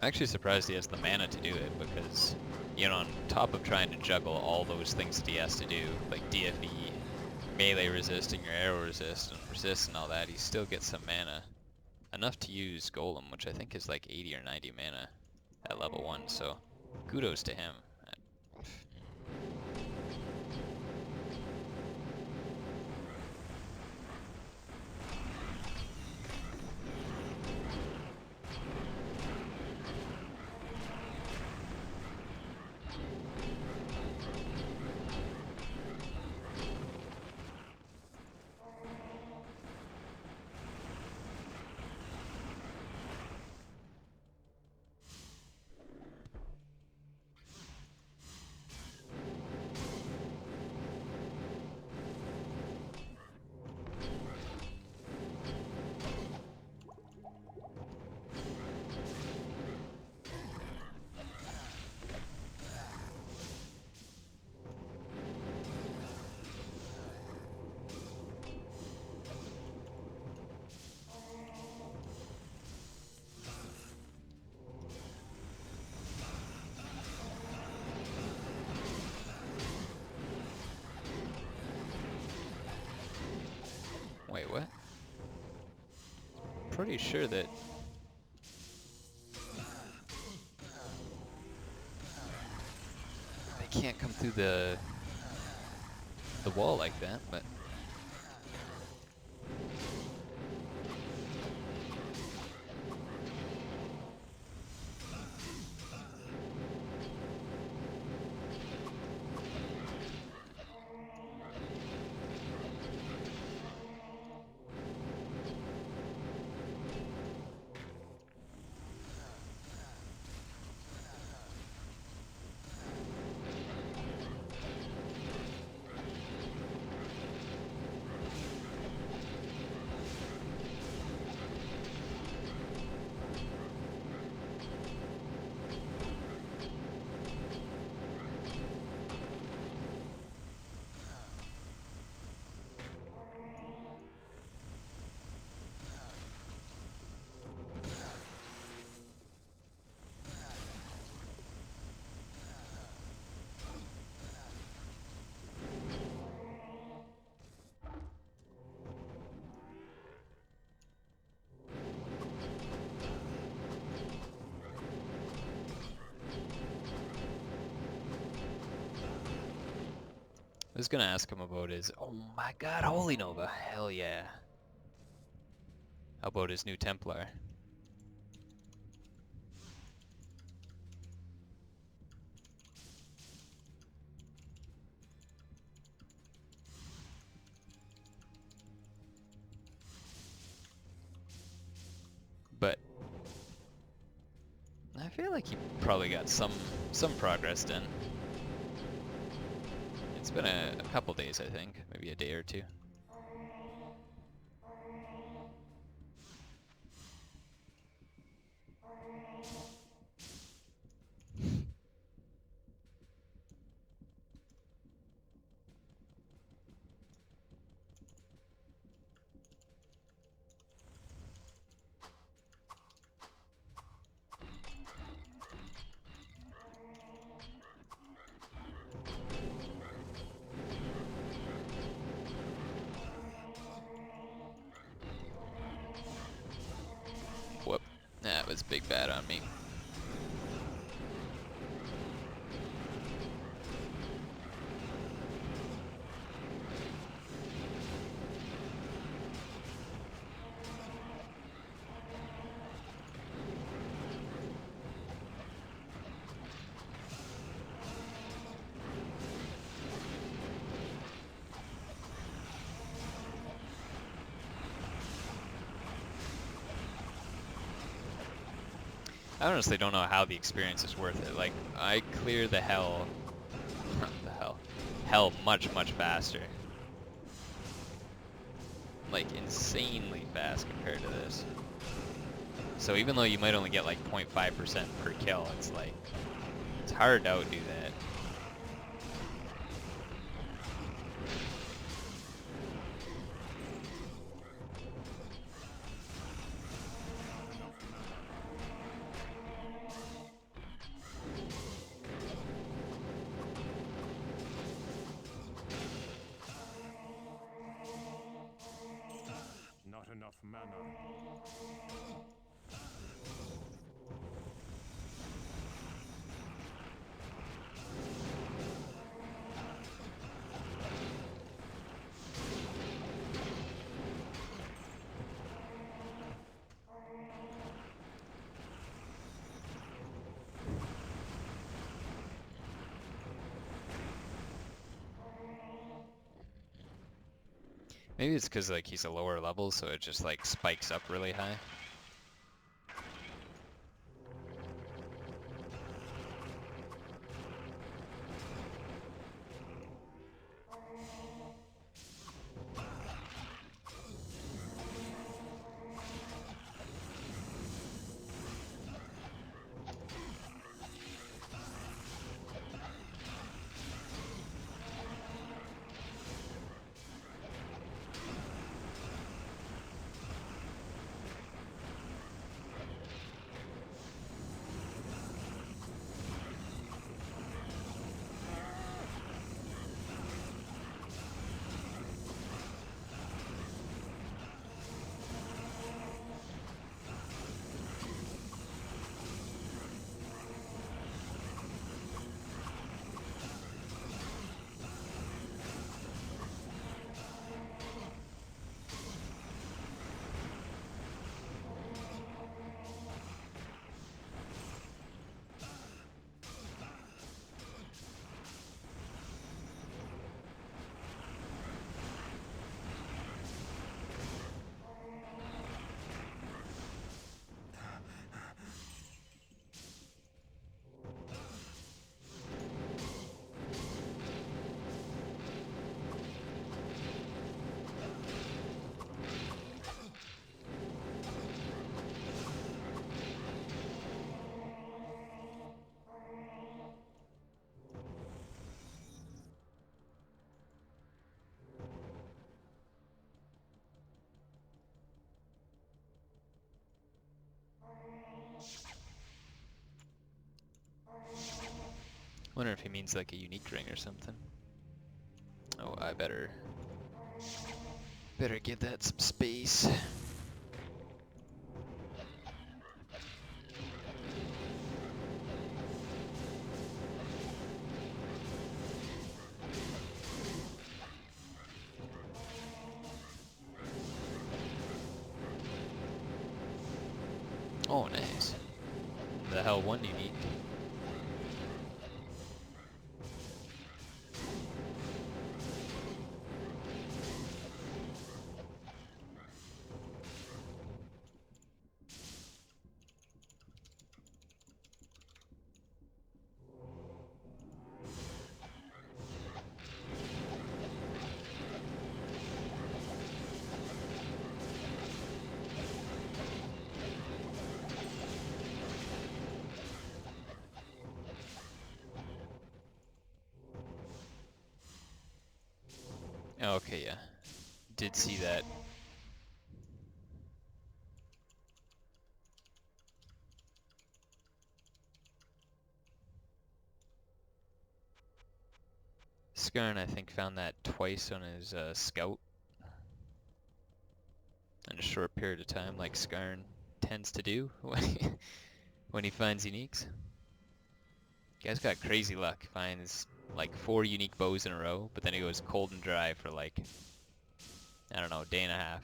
I'm actually surprised he has the mana to do it because, you know, on top of trying to juggle all those things that he has to do, like DFE, melee resist and your arrow resist and all that, he still gets some mana. Enough to use Golem, which I think is like 80 or 90 mana at level 1, so kudos to him. Wait, what? Pretty sure that... they can't come through the wall like that, but... I was gonna ask him about his. Oh my God, Holy Nova! Hell yeah! How about his new Templar? But I feel like he probably got some progress done. It's been a couple days, I think, maybe a day or two. Whoop. That was big bad on me. I honestly don't know how the experience is worth it. Like, I clear the hell much faster. Like, insanely fast compared to this. So even though you might only get like 0.5% per kill, it's like, it's hard to outdo that. Not enough mana. Maybe it's because like he's a lower level, so it just like spikes up really high. Wonder if he means like a unique ring or something. Oh, I better give that some space. Oh, nice. The hell one unique. Oh, okay, yeah. Did see that. Skarn, I think, found that twice on his scout in a short period of time, like Skarn tends to do when he finds uniques. Guy's got crazy luck. Finds like 4 unique bows in a row, but then he goes cold and dry for like, I don't know, a day and a half.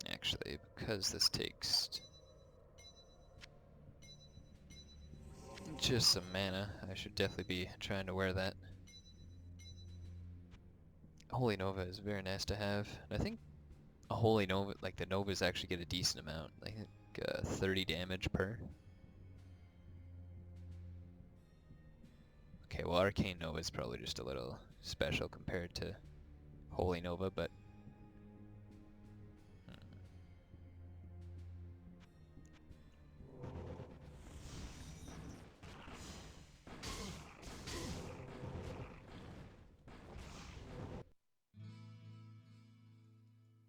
Actually, because this takes just some mana, I should definitely be trying to wear that. Holy Nova is very nice to have. And I think a Holy Nova, like the Novas actually get a decent amount, like 30 damage per. Okay, well Arcane Nova is probably just a little special compared to Holy Nova, but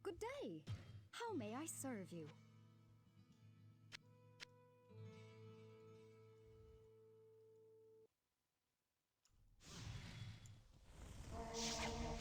Good day. How may I serve you? Not enough mana.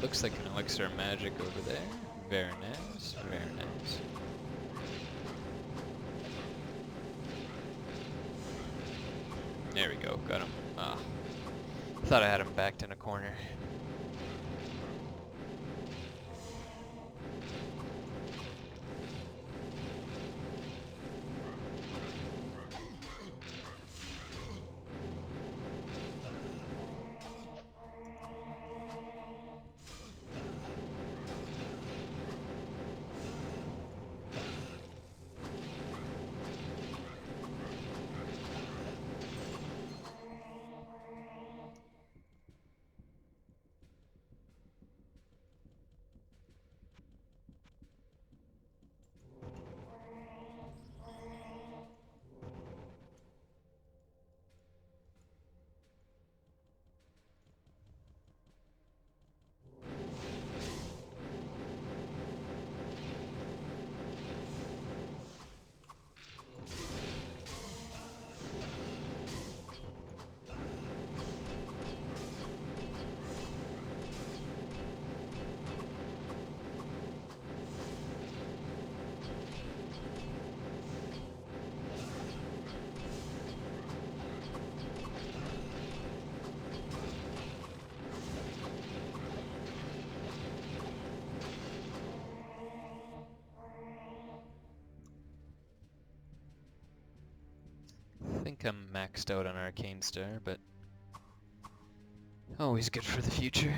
looks like an elixir of magic over there. Very nice, very nice. There we go, got him. Ah, thought I had him backed in a corner. think I'm maxed out on Arcane Star, but always good for the future.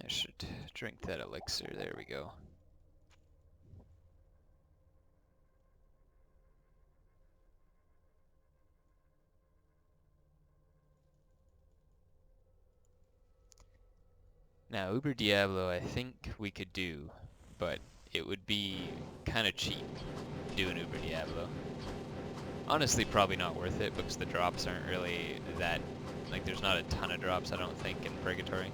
I should drink that elixir, there we go. Now, Uber Diablo I think we could do, but it would be kind of cheap doing Uber Diablo. Honestly, probably not worth it because the drops aren't really that, like there's not a ton of drops I don't think in Purgatory.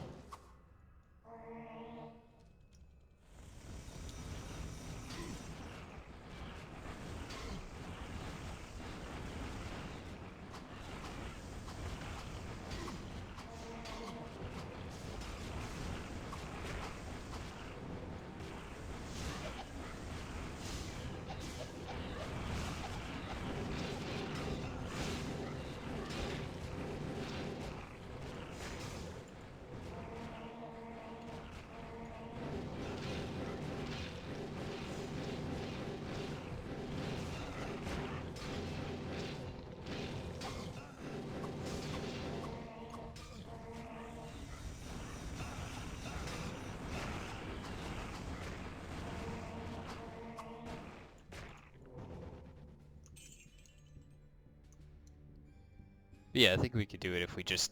But yeah, I think we could do it if we just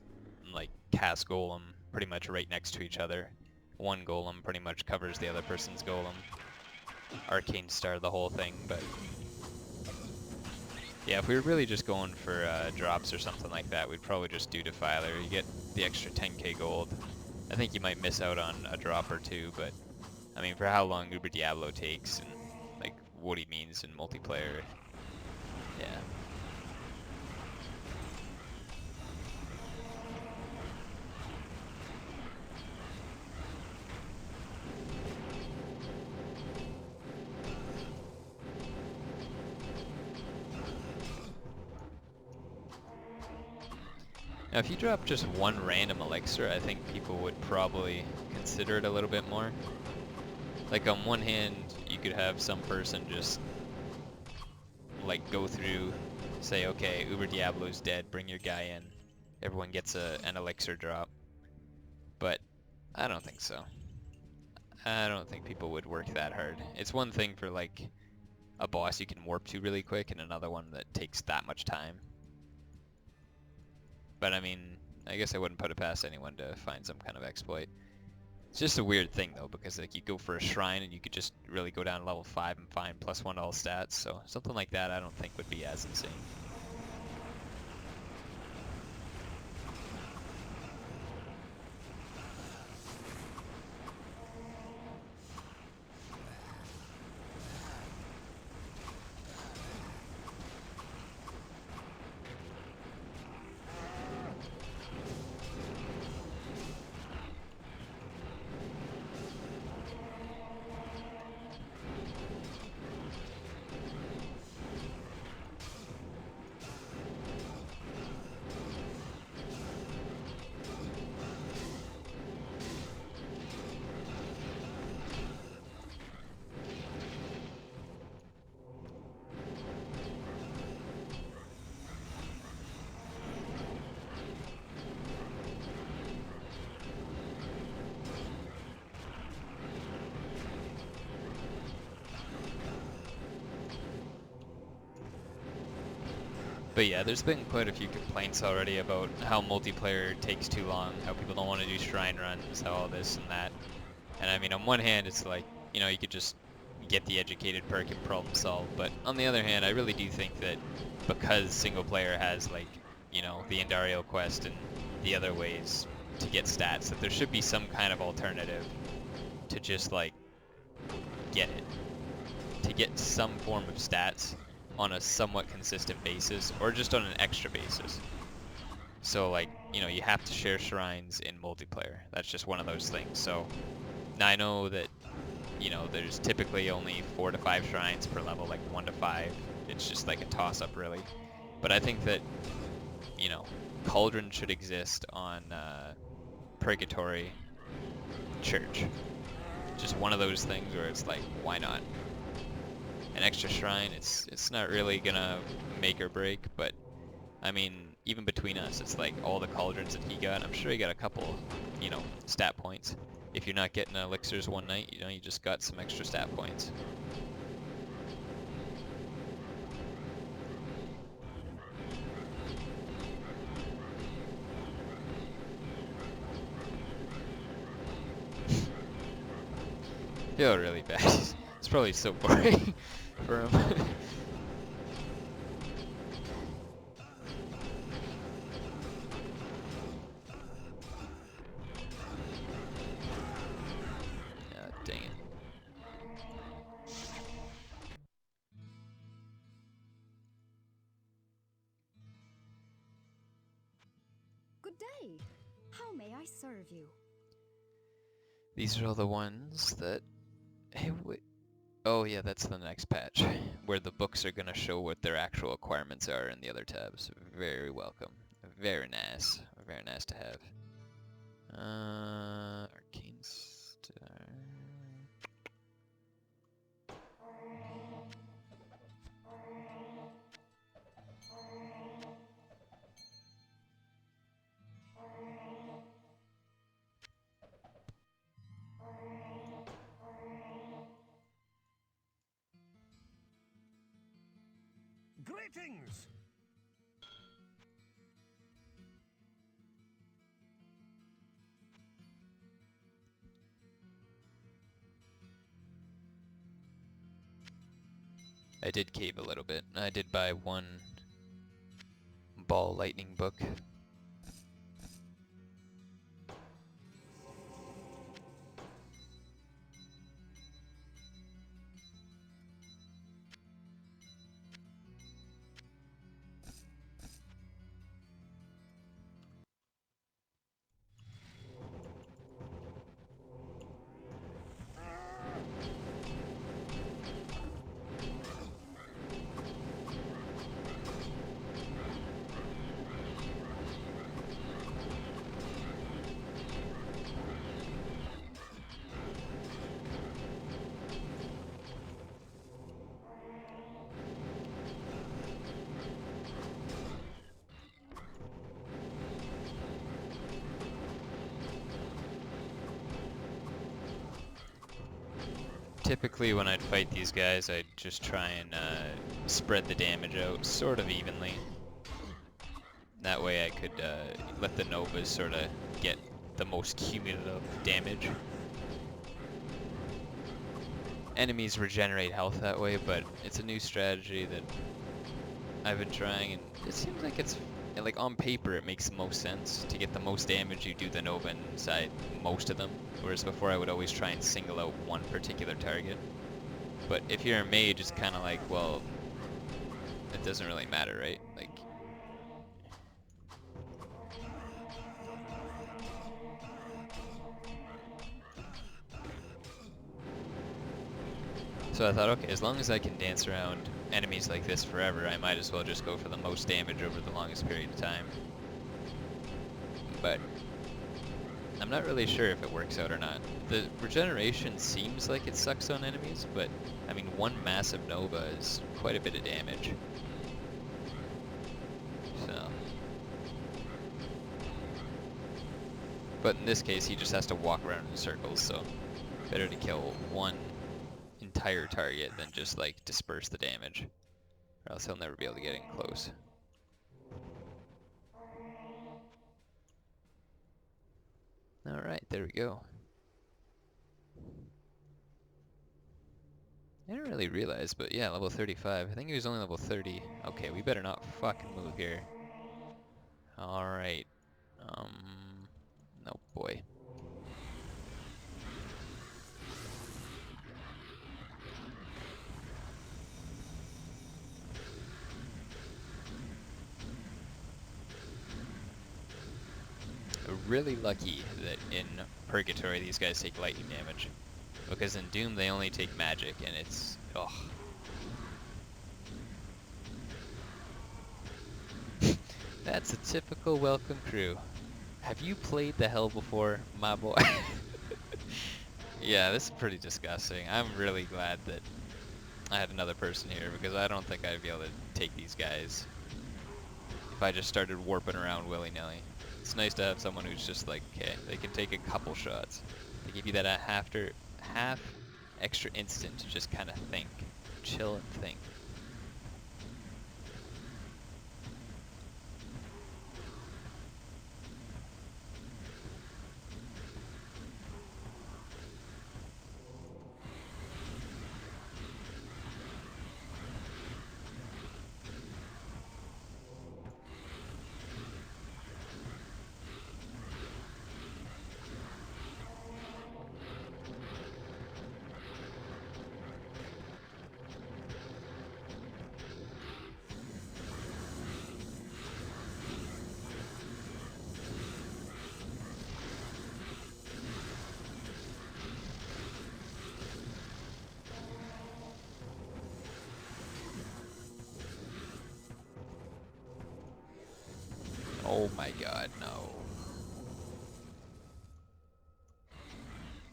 like cast Golem pretty much right next to each other. One Golem pretty much covers the other person's Golem. Arcane Star the whole thing, but yeah, if we were really just going for drops or something like that, we'd probably just do Defiler. You get the extra 10k gold. I think you might miss out on a drop or two, but I mean, for how long Uber Diablo takes and like what he means in multiplayer, yeah. Now, if you drop just one random elixir, I think people would probably consider it a little bit more. Like, on one hand, you could have some person just, like, go through, say, okay, Uber Diablo's dead, bring your guy in. Everyone gets an elixir drop. But I don't think so. I don't think people would work that hard. It's one thing for, like, a boss you can warp to really quick, and another one that takes that much time. But I mean, I guess I wouldn't put it past anyone to find some kind of exploit. It's just a weird thing though, because like you go for a shrine and you could just really go down to level 5 and find +1 to all stats, so something like that I don't think would be as insane. But yeah, there's been quite a few complaints already about how multiplayer takes too long, how people don't want to do shrine runs, how all this and that. And I mean, on one hand, it's like, you know, you could just get the educated perk and problem solve. But on the other hand, I really do think that because single player has like, you know, the Indario quest and the other ways to get stats, that there should be some kind of alternative to just like get it. To get some form of stats on a somewhat consistent basis, or just on an extra basis. So like, you know, you have to share shrines in multiplayer. That's just one of those things. So now I know that, you know, there's typically only 4 to 5 shrines per level, like 1 to 5. It's just like a toss-up, really. But I think that, you know, Cauldron should exist on Purgatory Church. Just one of those things where it's like, why not? An extra shrine, it's not really gonna make or break, but I mean, even between us, it's like all the cauldrons that he got, I'm sure he got a couple, you know, stat points. If you're not getting elixirs one night, you know, you just got some extra stat points. Feel really bad. It's probably so boring for him. Dang it. Good day. How may I serve you? These are all the ones that... Hey, wait. Oh yeah, that's the next patch, where the books are going to show what their actual requirements are in the other tabs. Very welcome. Very nice. Very nice to have. Arcane Star... Greetings! I did cave a little bit. I did buy one ball lightning book. Typically when I'd fight these guys, I'd just try and spread the damage out sort of evenly. That way I could let the Novas sort of get the most cumulative damage. Enemies regenerate health that way, but it's a new strategy that I've been trying, and it seems like it's, like on paper it makes the most sense. To get the most damage, you do the Nova inside most of them, whereas before I would always try and single out one particular target. But if you're a mage, it's kind of like, well, it doesn't really matter, right? Like, so I thought, okay, as long as I can dance around enemies like this forever, I might as well just go for the most damage over the longest period of time. But I'm not really sure if it works out or not. The regeneration seems like it sucks on enemies, but I mean, one massive Nova is quite a bit of damage. So. But in this case, he just has to walk around in circles, so better to kill one entire target than just like disperse the damage, or else he'll never be able to get in close. Alright, there we go. I didn't really realize, but yeah, level 35. I think he was only level 30. Okay, we better not fucking move here. Alright. No boy. Really lucky that in Purgatory these guys take lightning damage. Because in Doom they only take magic and it's... ugh. That's a typical welcome crew. Have you played the hell before, my boy? Yeah, this is pretty disgusting. I'm really glad that I had another person here because I don't think I'd be able to take these guys if I just started warping around willy-nilly. It's nice to have someone who's just like, okay, they can take a couple shots. They give you that half extra instant to just kind of think, chill and think. Oh my god, no.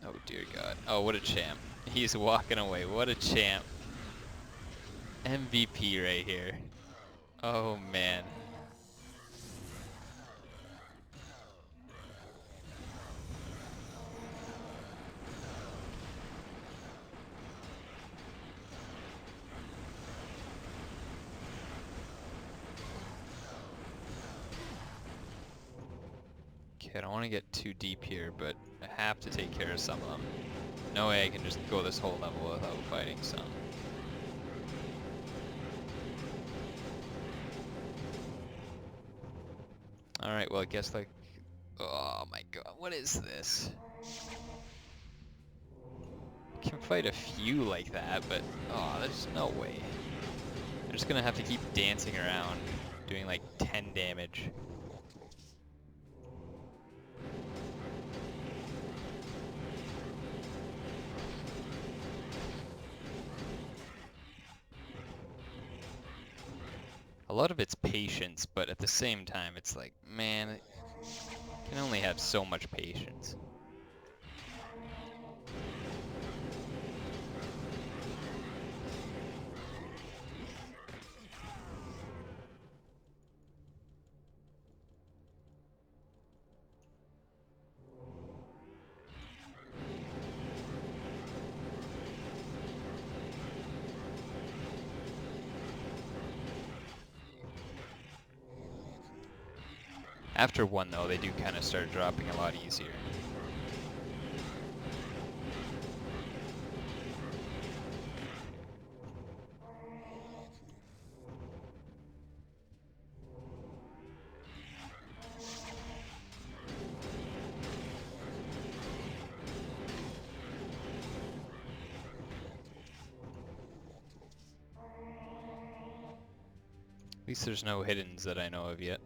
Oh dear god. Oh, what a champ. He's walking away. What a champ. MVP right here. Oh man. Okay, I don't want to get too deep here, but I have to take care of some of them. No way I can just go this whole level without fighting some. Alright, well I guess like... oh my god, what is this? Can fight a few like that, but... oh, there's no way. I'm just gonna have to keep dancing around, doing like 10 damage. A lot of it's patience, but at the same time, it's like, man, I can only have so much patience. After one, though, they do kind of start dropping a lot easier. At least there's no hiddens that I know of yet.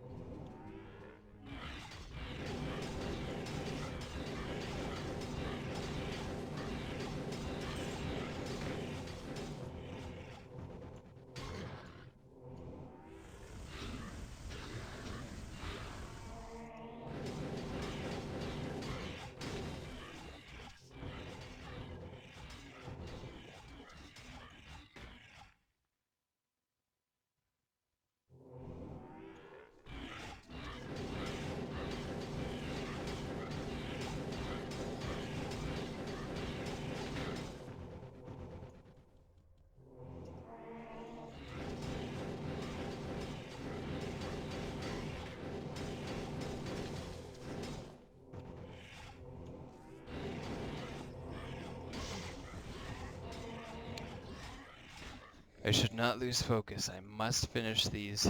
I should not lose focus. I must finish these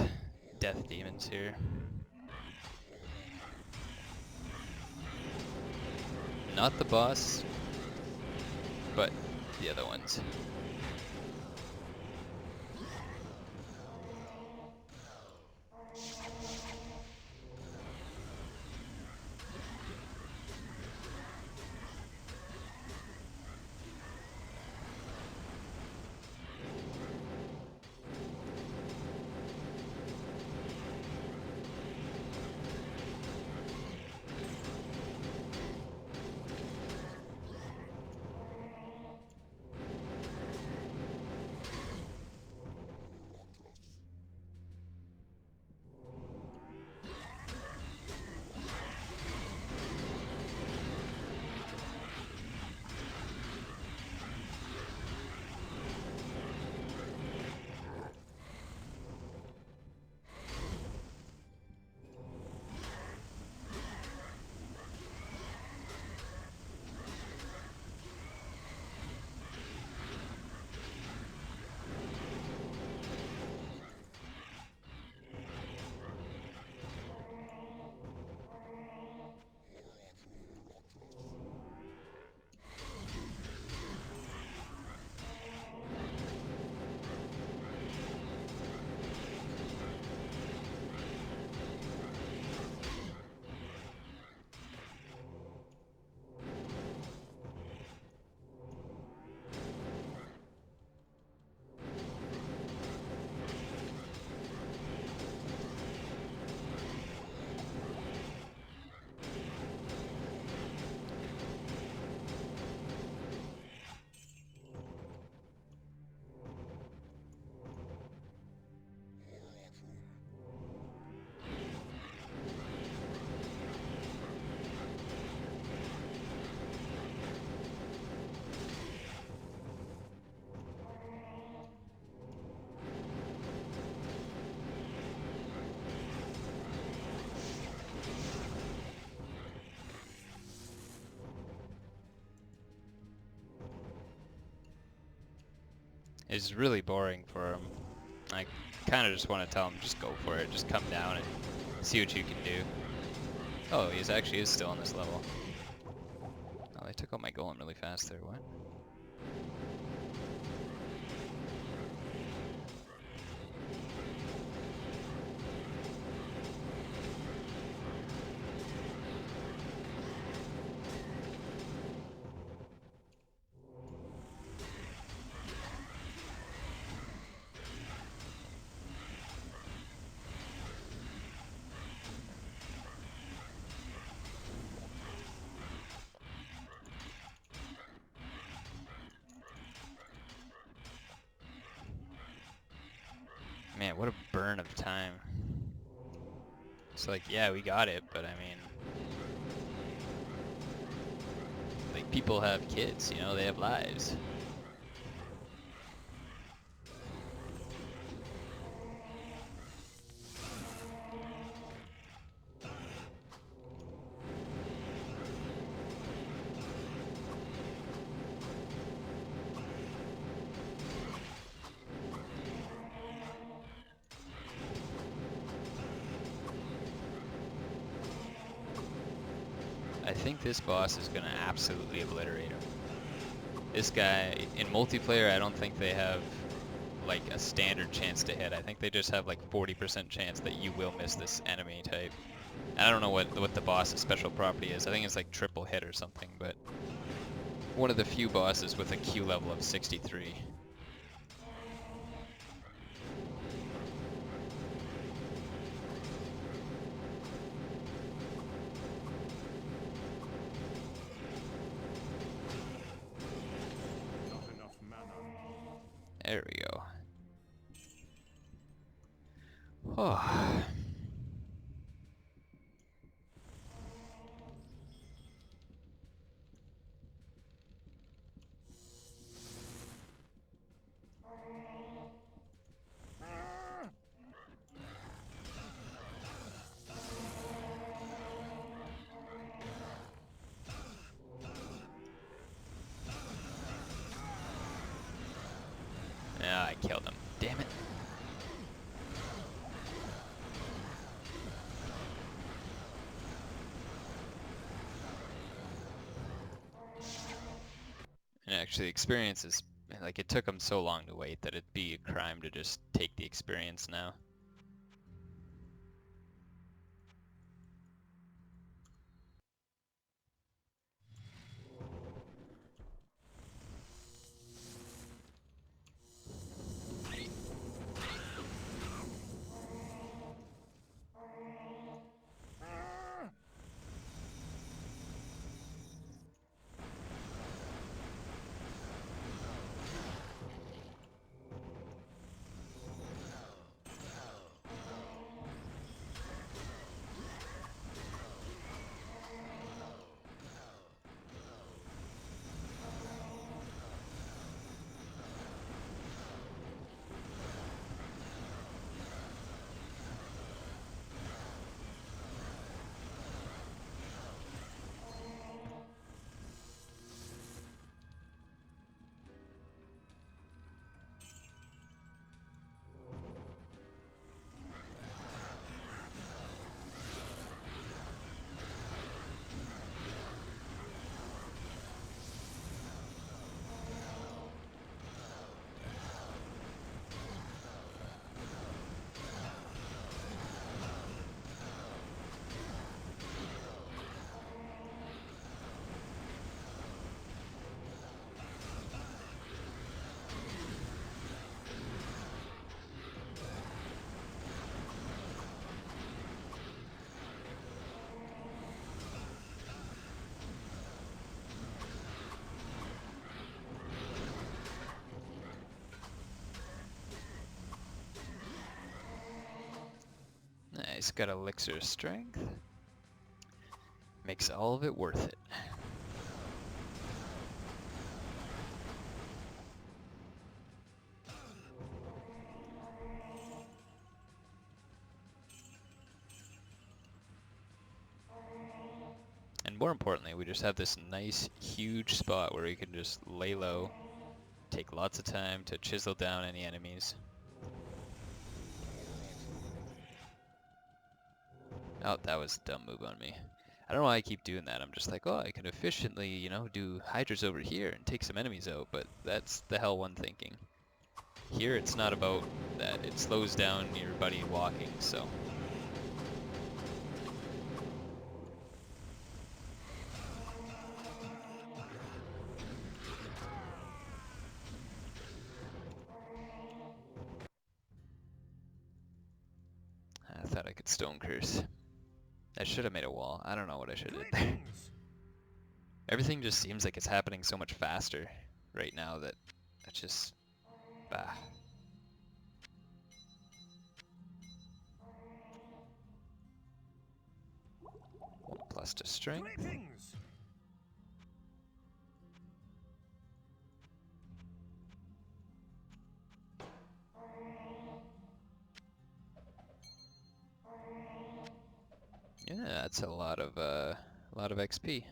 death demons here. Not the boss, but the other ones. It's really boring for him. I kind of just want to tell him, just go for it. Just come down and see what you can do. Oh, he actually is still on this level. Oh, they took out my golem really fast there. What? Man, what a burn of time. It's like, yeah, we got it, but I mean, like, people have kids, you know, they have lives. I think this boss is gonna absolutely obliterate him. This guy, in multiplayer, I don't think they have like a standard chance to hit. I think they just have like 40% chance that you will miss this enemy type. And I don't know what the boss's special property is. I think it's like triple hit or something, but one of the few bosses with a Q level of 63. There we go. Oh. Yeah, I killed him. Damn it. And actually, experience is like it took them so long to wait that it'd be a crime to just take the experience now. Nice, got elixir strength. Makes all of it worth it. And more importantly, we just have this nice, huge spot where we can just lay low, take lots of time to chisel down any enemies. Oh, that was a dumb move on me. I don't know why I keep doing that. I'm just like, oh, I can efficiently, you know, do hydras over here and take some enemies out, but that's the hell one thinking. Here, it's not about that. It slows down your buddy walking, so. I thought I could stone curse. I should have made a wall. I don't know what I should have did there. Everything just seems like it's happening so much faster right now that it's just... bah. Plus to strength. Greetings. Yeah, that's a lot of XP.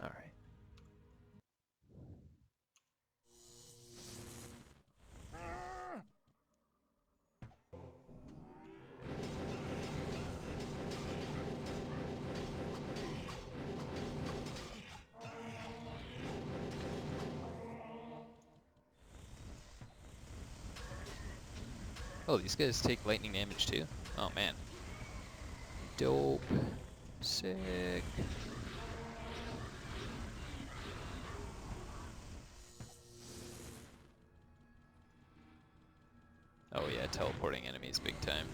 All right. Oh, these guys take lightning damage too? Oh man. Dope. Sick. Oh yeah, teleporting enemies big time.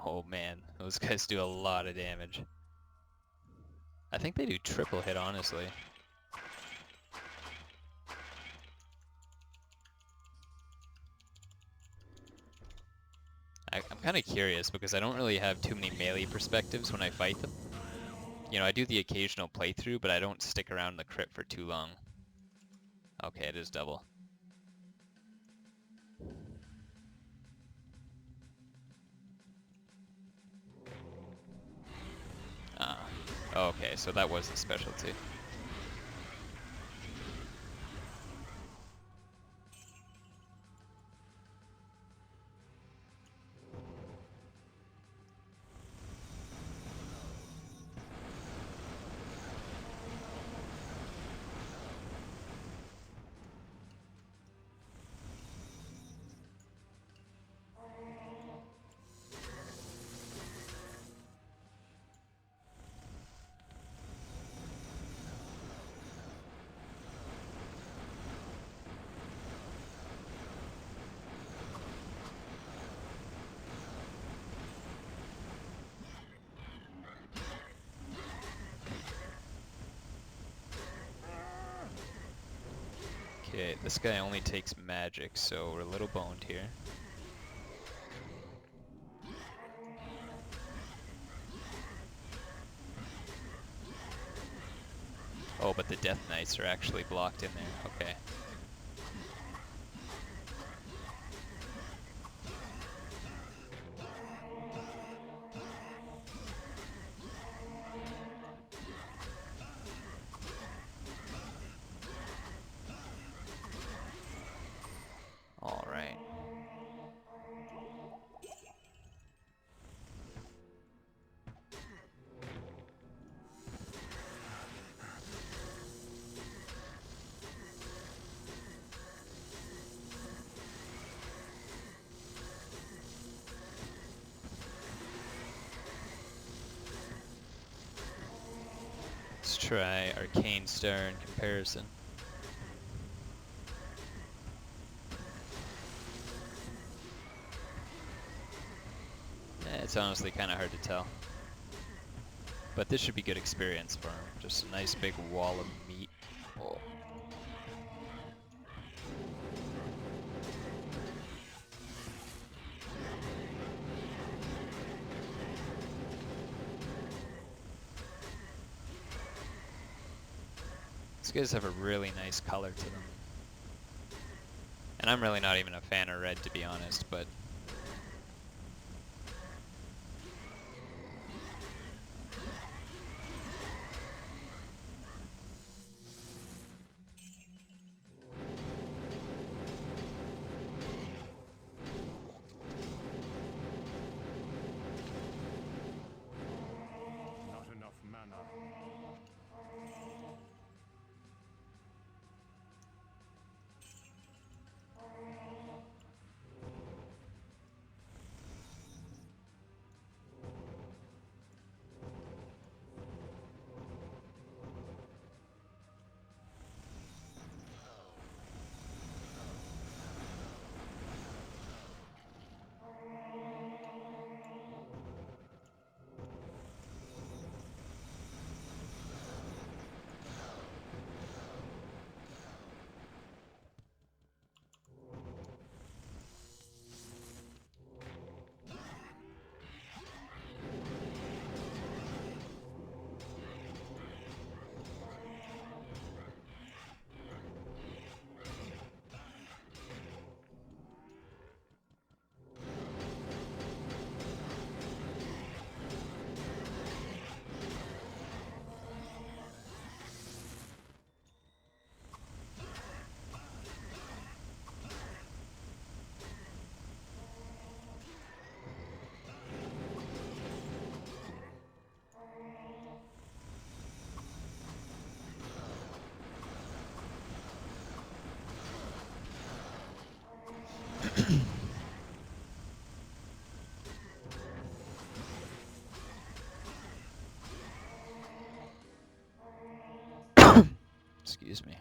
Oh man, those guys do a lot of damage. I think they do triple hit, honestly. I'm kind of curious because I don't really have too many melee perspectives when I fight them. You know, I do the occasional playthrough, but I don't stick around the crypt for too long. Okay, it is double. Ah, okay, so that was a specialty. Okay, this guy only takes magic, so we're a little boned here. Oh, but the Death Knights are actually blocked in there. Okay. All right. Let's try Arcane Star in comparison. It's honestly kind of hard to tell. But this should be good experience for him. Just a nice big wall of meat. Oh. These guys have a really nice color to them. And I'm really not even a fan of red, to be honest, but Not enough mana. excuse me.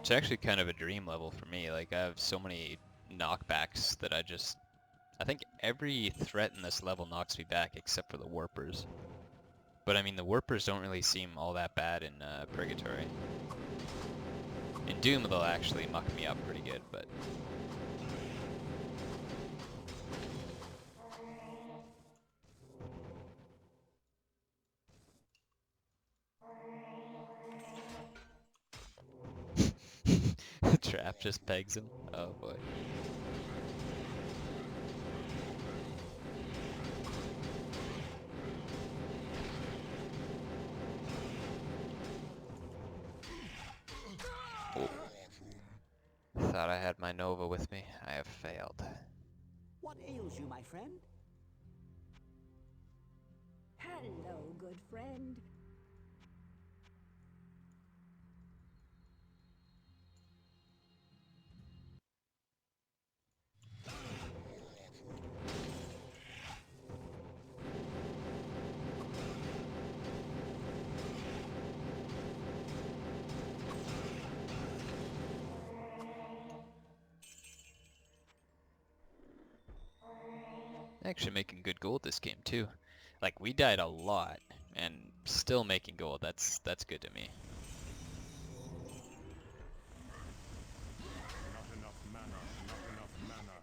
It's actually kind of a dream level for me. Like, I have so many knockbacks that I think every threat in this level knocks me back except for the warpers. But I mean, the warpers don't really seem all that bad in Purgatory. In Doom, they'll actually muck me up pretty good, but... The trap just pegs him? Oh boy. Oh. Thought I had my Nova with me. I have failed. What ails you, my friend? Hello, good friend. Actually making good gold this game too. Like, we died a lot and still making gold. That's good to me. Not enough mana, not enough mana.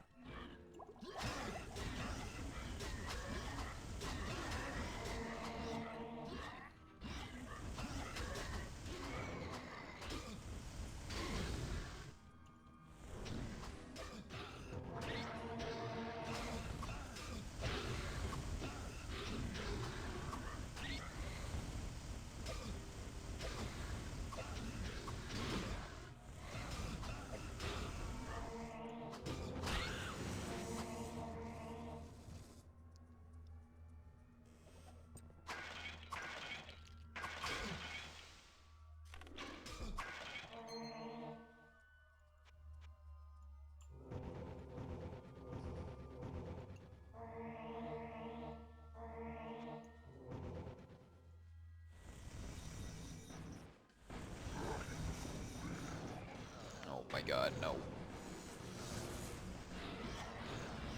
Oh my god, no.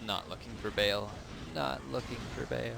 Not looking for bail. Not looking for bail.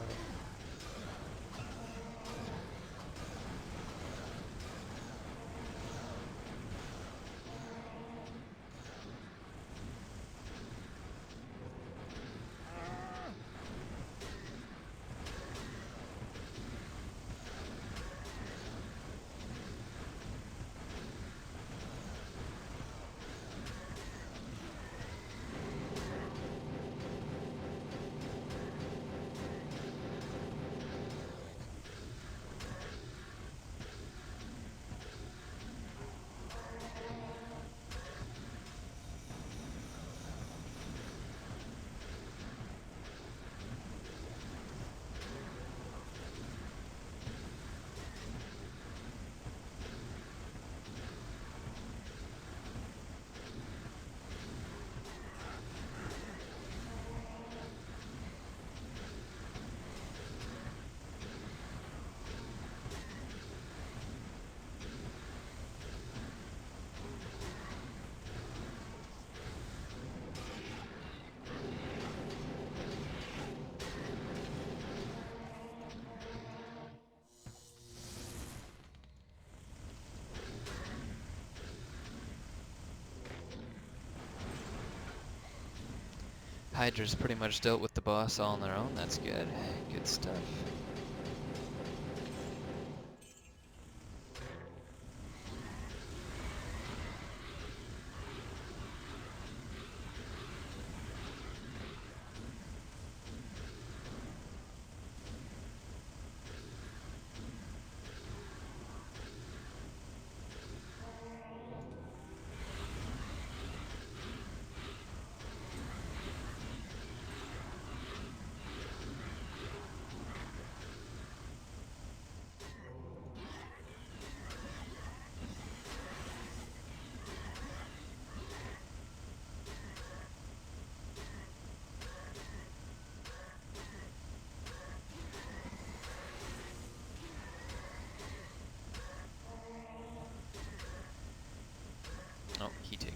Hydra's pretty much dealt with the boss all on their own. That's good. Good stuff.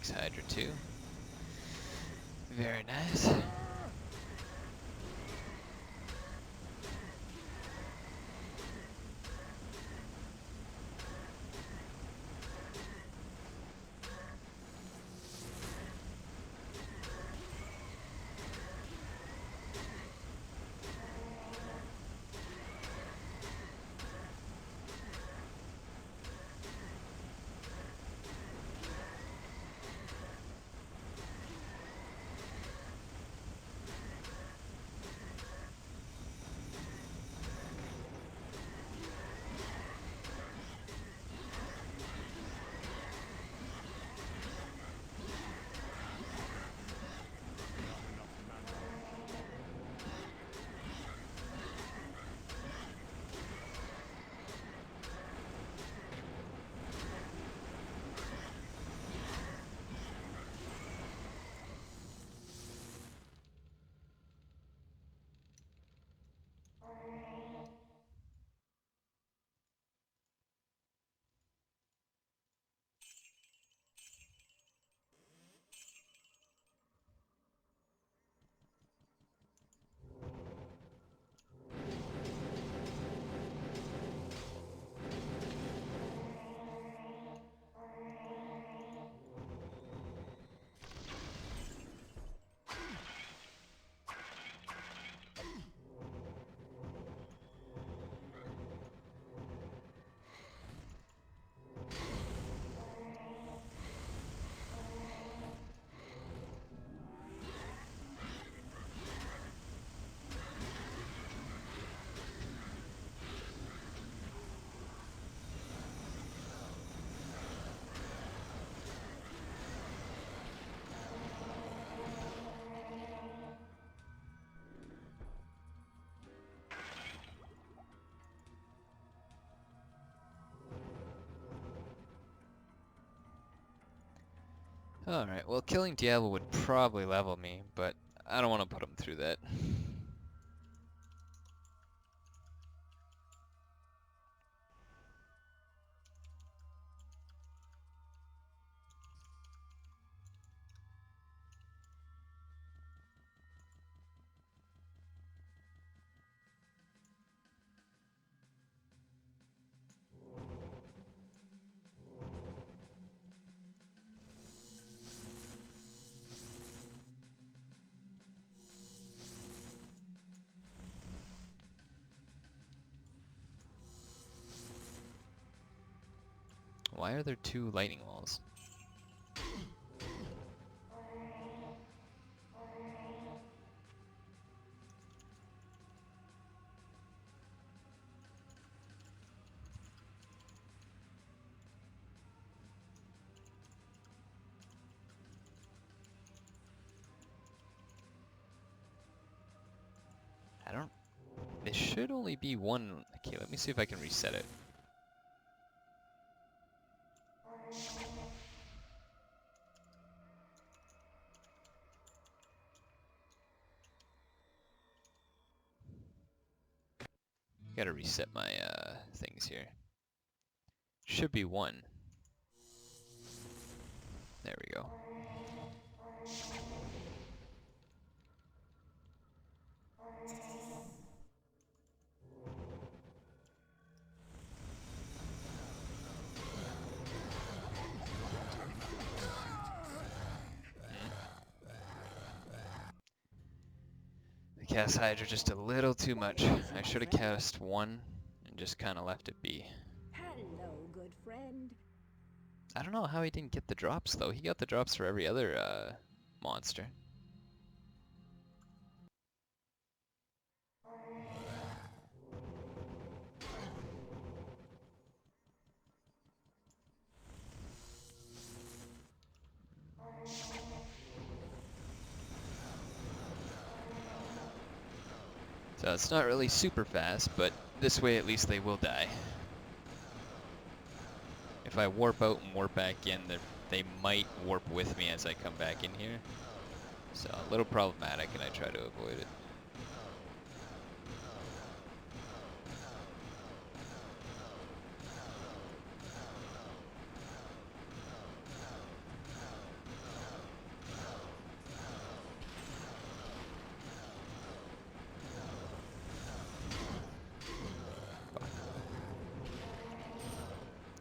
Phoenix Hydra too. Very nice. Alright, well killing Diablo would probably level me, but I don't want to put him through that. Why are there two lightning walls? I don't... There should only be one... Okay, let me see if I can reset it. Gotta reset my things here. Should be one. There we go. I cast Hydra just a little too much. I should have cast one and just kind of left it be. Hello, good friend. I don't know how he didn't get the drops though. He got the drops for every other monster. So it's not really super fast, but this way at least they will die. If I warp out and warp back in, they might warp with me as I come back in here. So a little problematic, and I try to avoid it.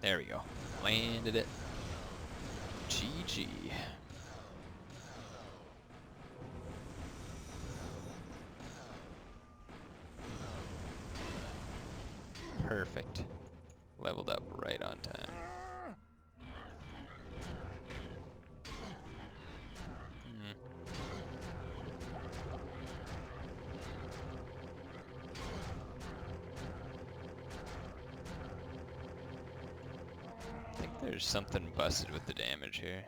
There we go. Landed it. GG. Perfect. Leveled up right on time. I think there's something busted with the damage here.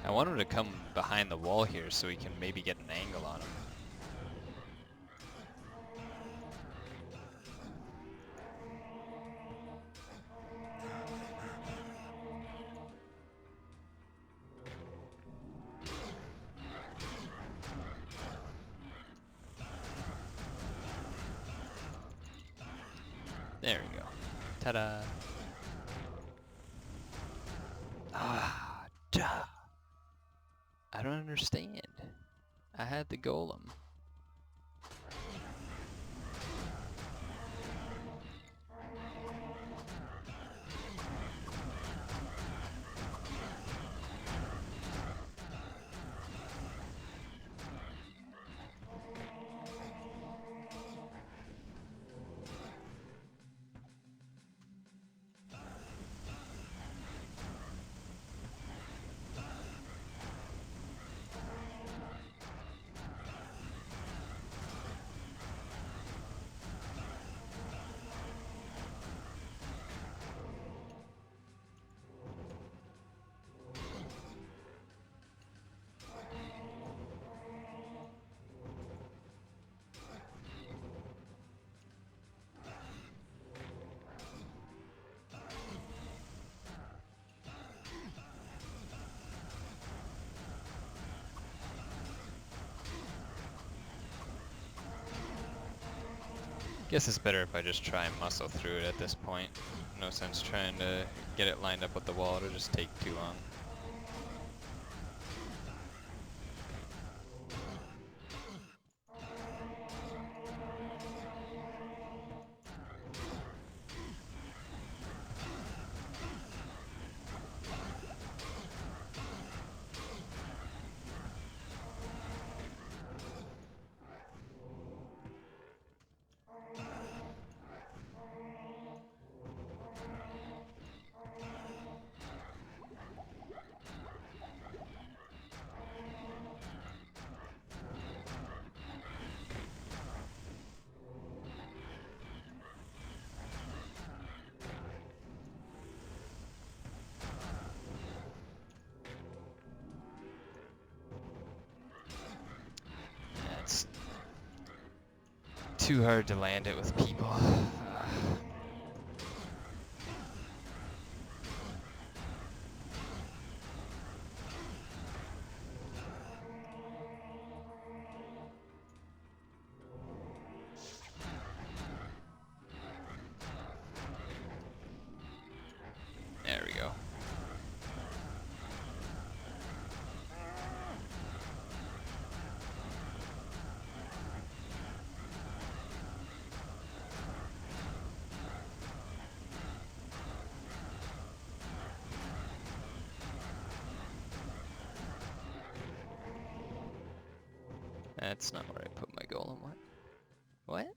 I want him to come behind the wall here so we can maybe get an angle on him. There we go. Ta-da! Ah, duh. I don't understand. I had the golem. Guess it's better if I just try and muscle through it at this point. No sense trying to get it lined up with the wall, it'll just take too long. Too hard to land it with people. There we go. That's not where I put my golem. What? What?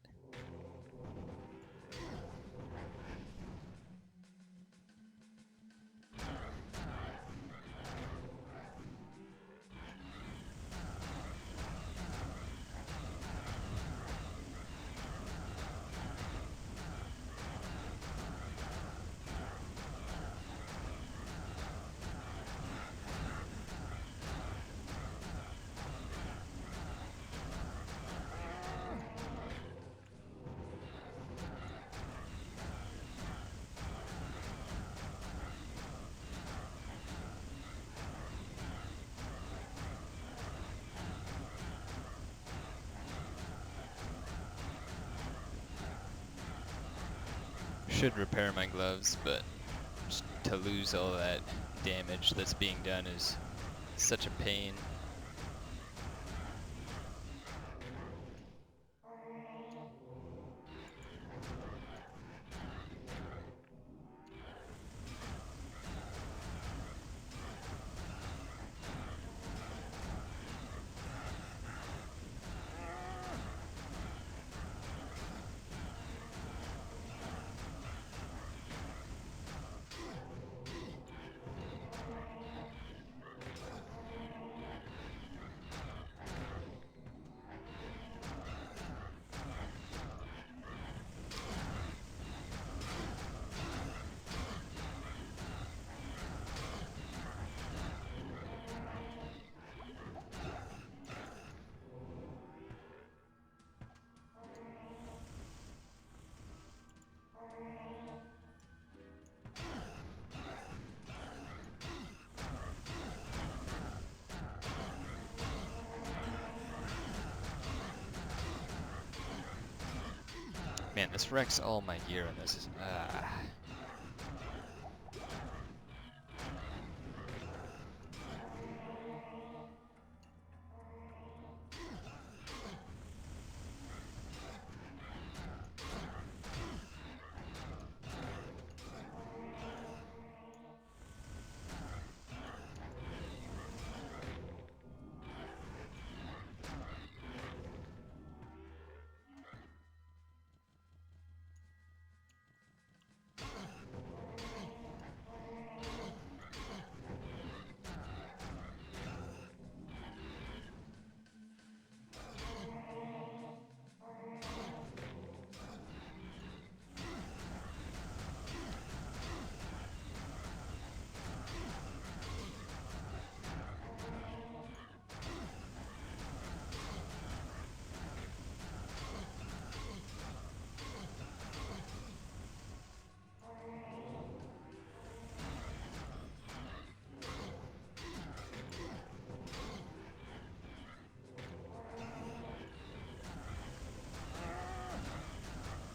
Should repair my gloves, but just to lose all that damage that's being done is such a pain. Man, this wrecks all my gear in this.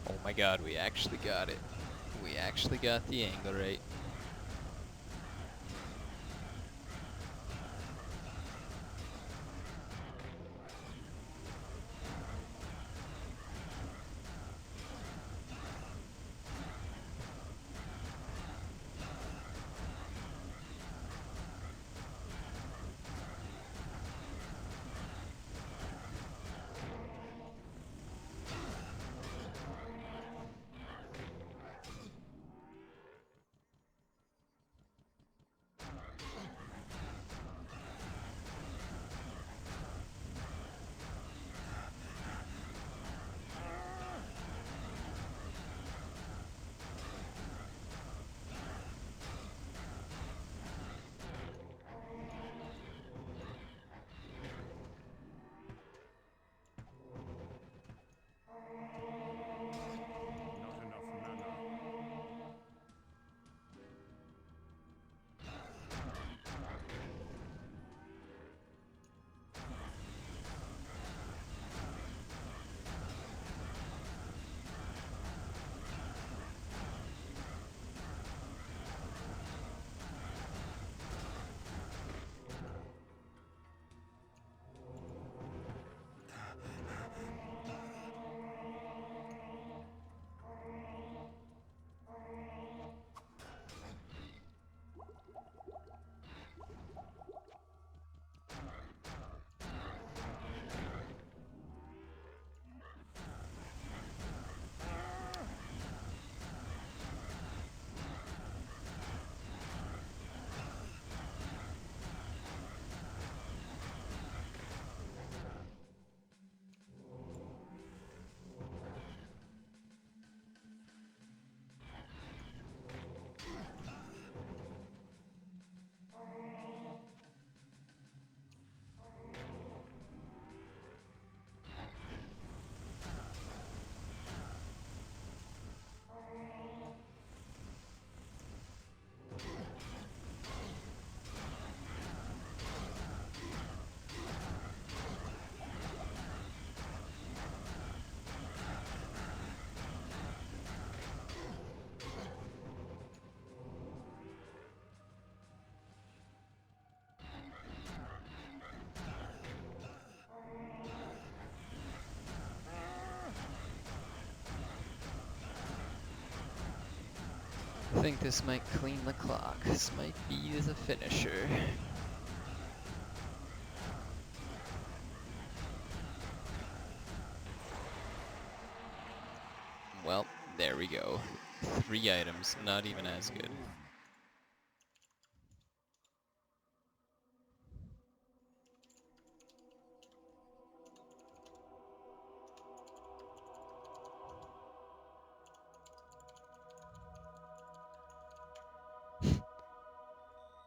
Oh my god, we actually got it. We actually got the angle right. think this might clean the clock. This might be the finisher. Well, there we go. 3 items, not even as good.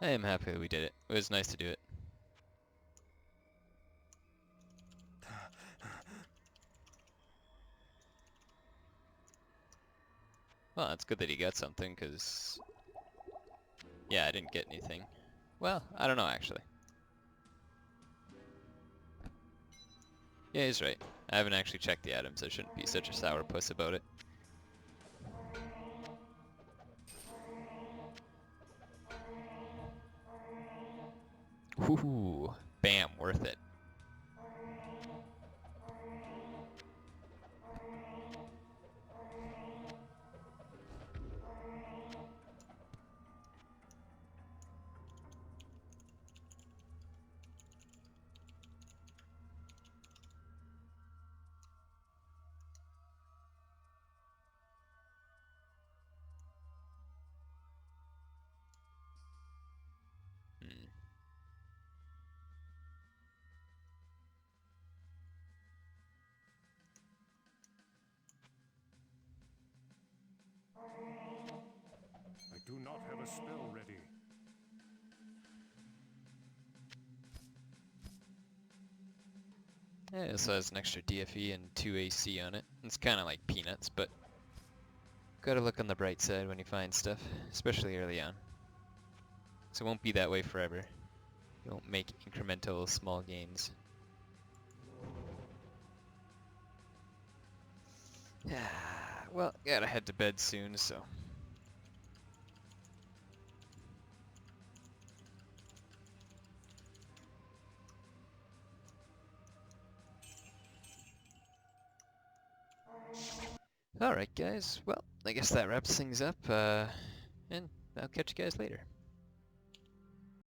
I am happy that we did it. It was nice to do it. Well, it's good that he got something, because... yeah, I didn't get anything. Well, I don't know, actually. Yeah, he's right. I haven't actually checked the items. I shouldn't be such a sourpuss about it. Whoo! Bam, worth it. Hmm. I do not have a spell ready. Yeah, it also has an extra DFE and 2 AC on it. It's kind of like peanuts, but gotta look on the bright side when you find stuff, especially early on. So it won't be that way forever. You won't make incremental small gains. Well, gotta head to bed soon, so... Alright guys, well, I guess that wraps things up, and I'll catch you guys later.